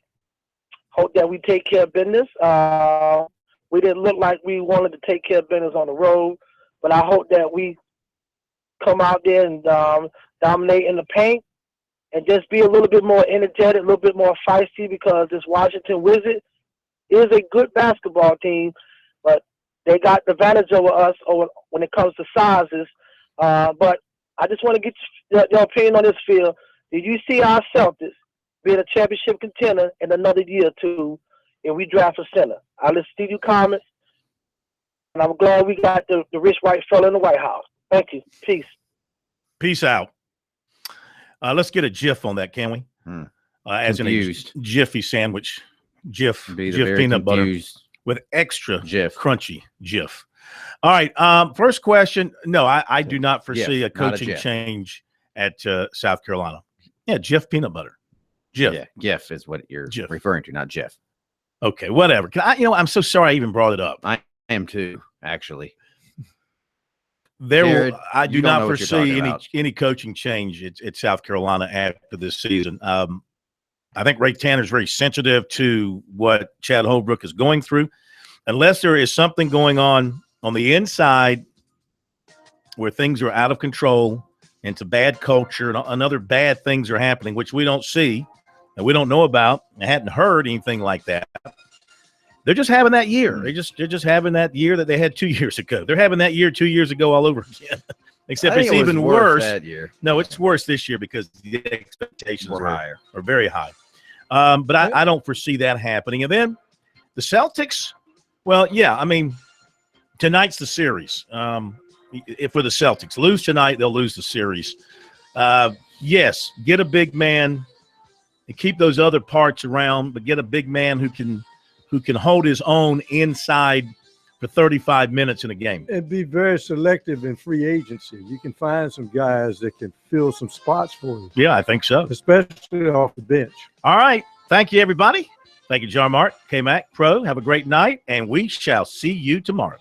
Hope that we take care of business. We didn't look like we wanted to take care of business on the road, but I hope that we come out there and dominate in the paint and just be a little bit more energetic, a little bit more feisty, because this Washington Wizards is a good basketball team, but they got the advantage over us when it comes to sizes. But I just want to get your opinion on this, Phil. Do you see our Celtics being a championship contender in another year or two if we draft a center? I listen to your comments, and I'm glad we got the rich white fella in the White House. Thank you. Peace. Peace out. Let's get a GIF on that, can we? As Confused. in a Jiffy sandwich. Jif very peanut butter with extra crunchy Jif. All right. First question. No, I do not foresee a coaching change at South Carolina. Yeah, Jif peanut butter. Jif. Yeah, GIF is what you're referring to, not Jeff. Okay, whatever. I'm so sorry I even brought it up. I am too, actually. I do not foresee any coaching change at South Carolina after this season. I think Ray Tanner is very sensitive to what Chad Holbrook is going through. Unless there is something going on the inside where things are out of control and it's a bad culture and other bad things are happening, which we don't see and we don't know about. I hadn't heard anything like that. They're just having that year. They're just having that year that they had 2 years ago. They're having that year 2 years ago all over again. Except it's even worse that year. No, it's worse this year because the expectations are very high. But I don't foresee that happening. And then the Celtics, well, yeah, I mean, tonight's the series. If for the Celtics lose tonight, they'll lose the series. Yes, get a big man and keep those other parts around, but get a big man who can hold his own inside for 35 minutes in a game. And be very selective in free agency. You can find some guys that can fill some spots for you. Yeah, I think so. Especially off the bench. All right. Thank you, everybody. Thank you, John Mark, K-Mac, Pro. Have a great night, and we shall see you tomorrow.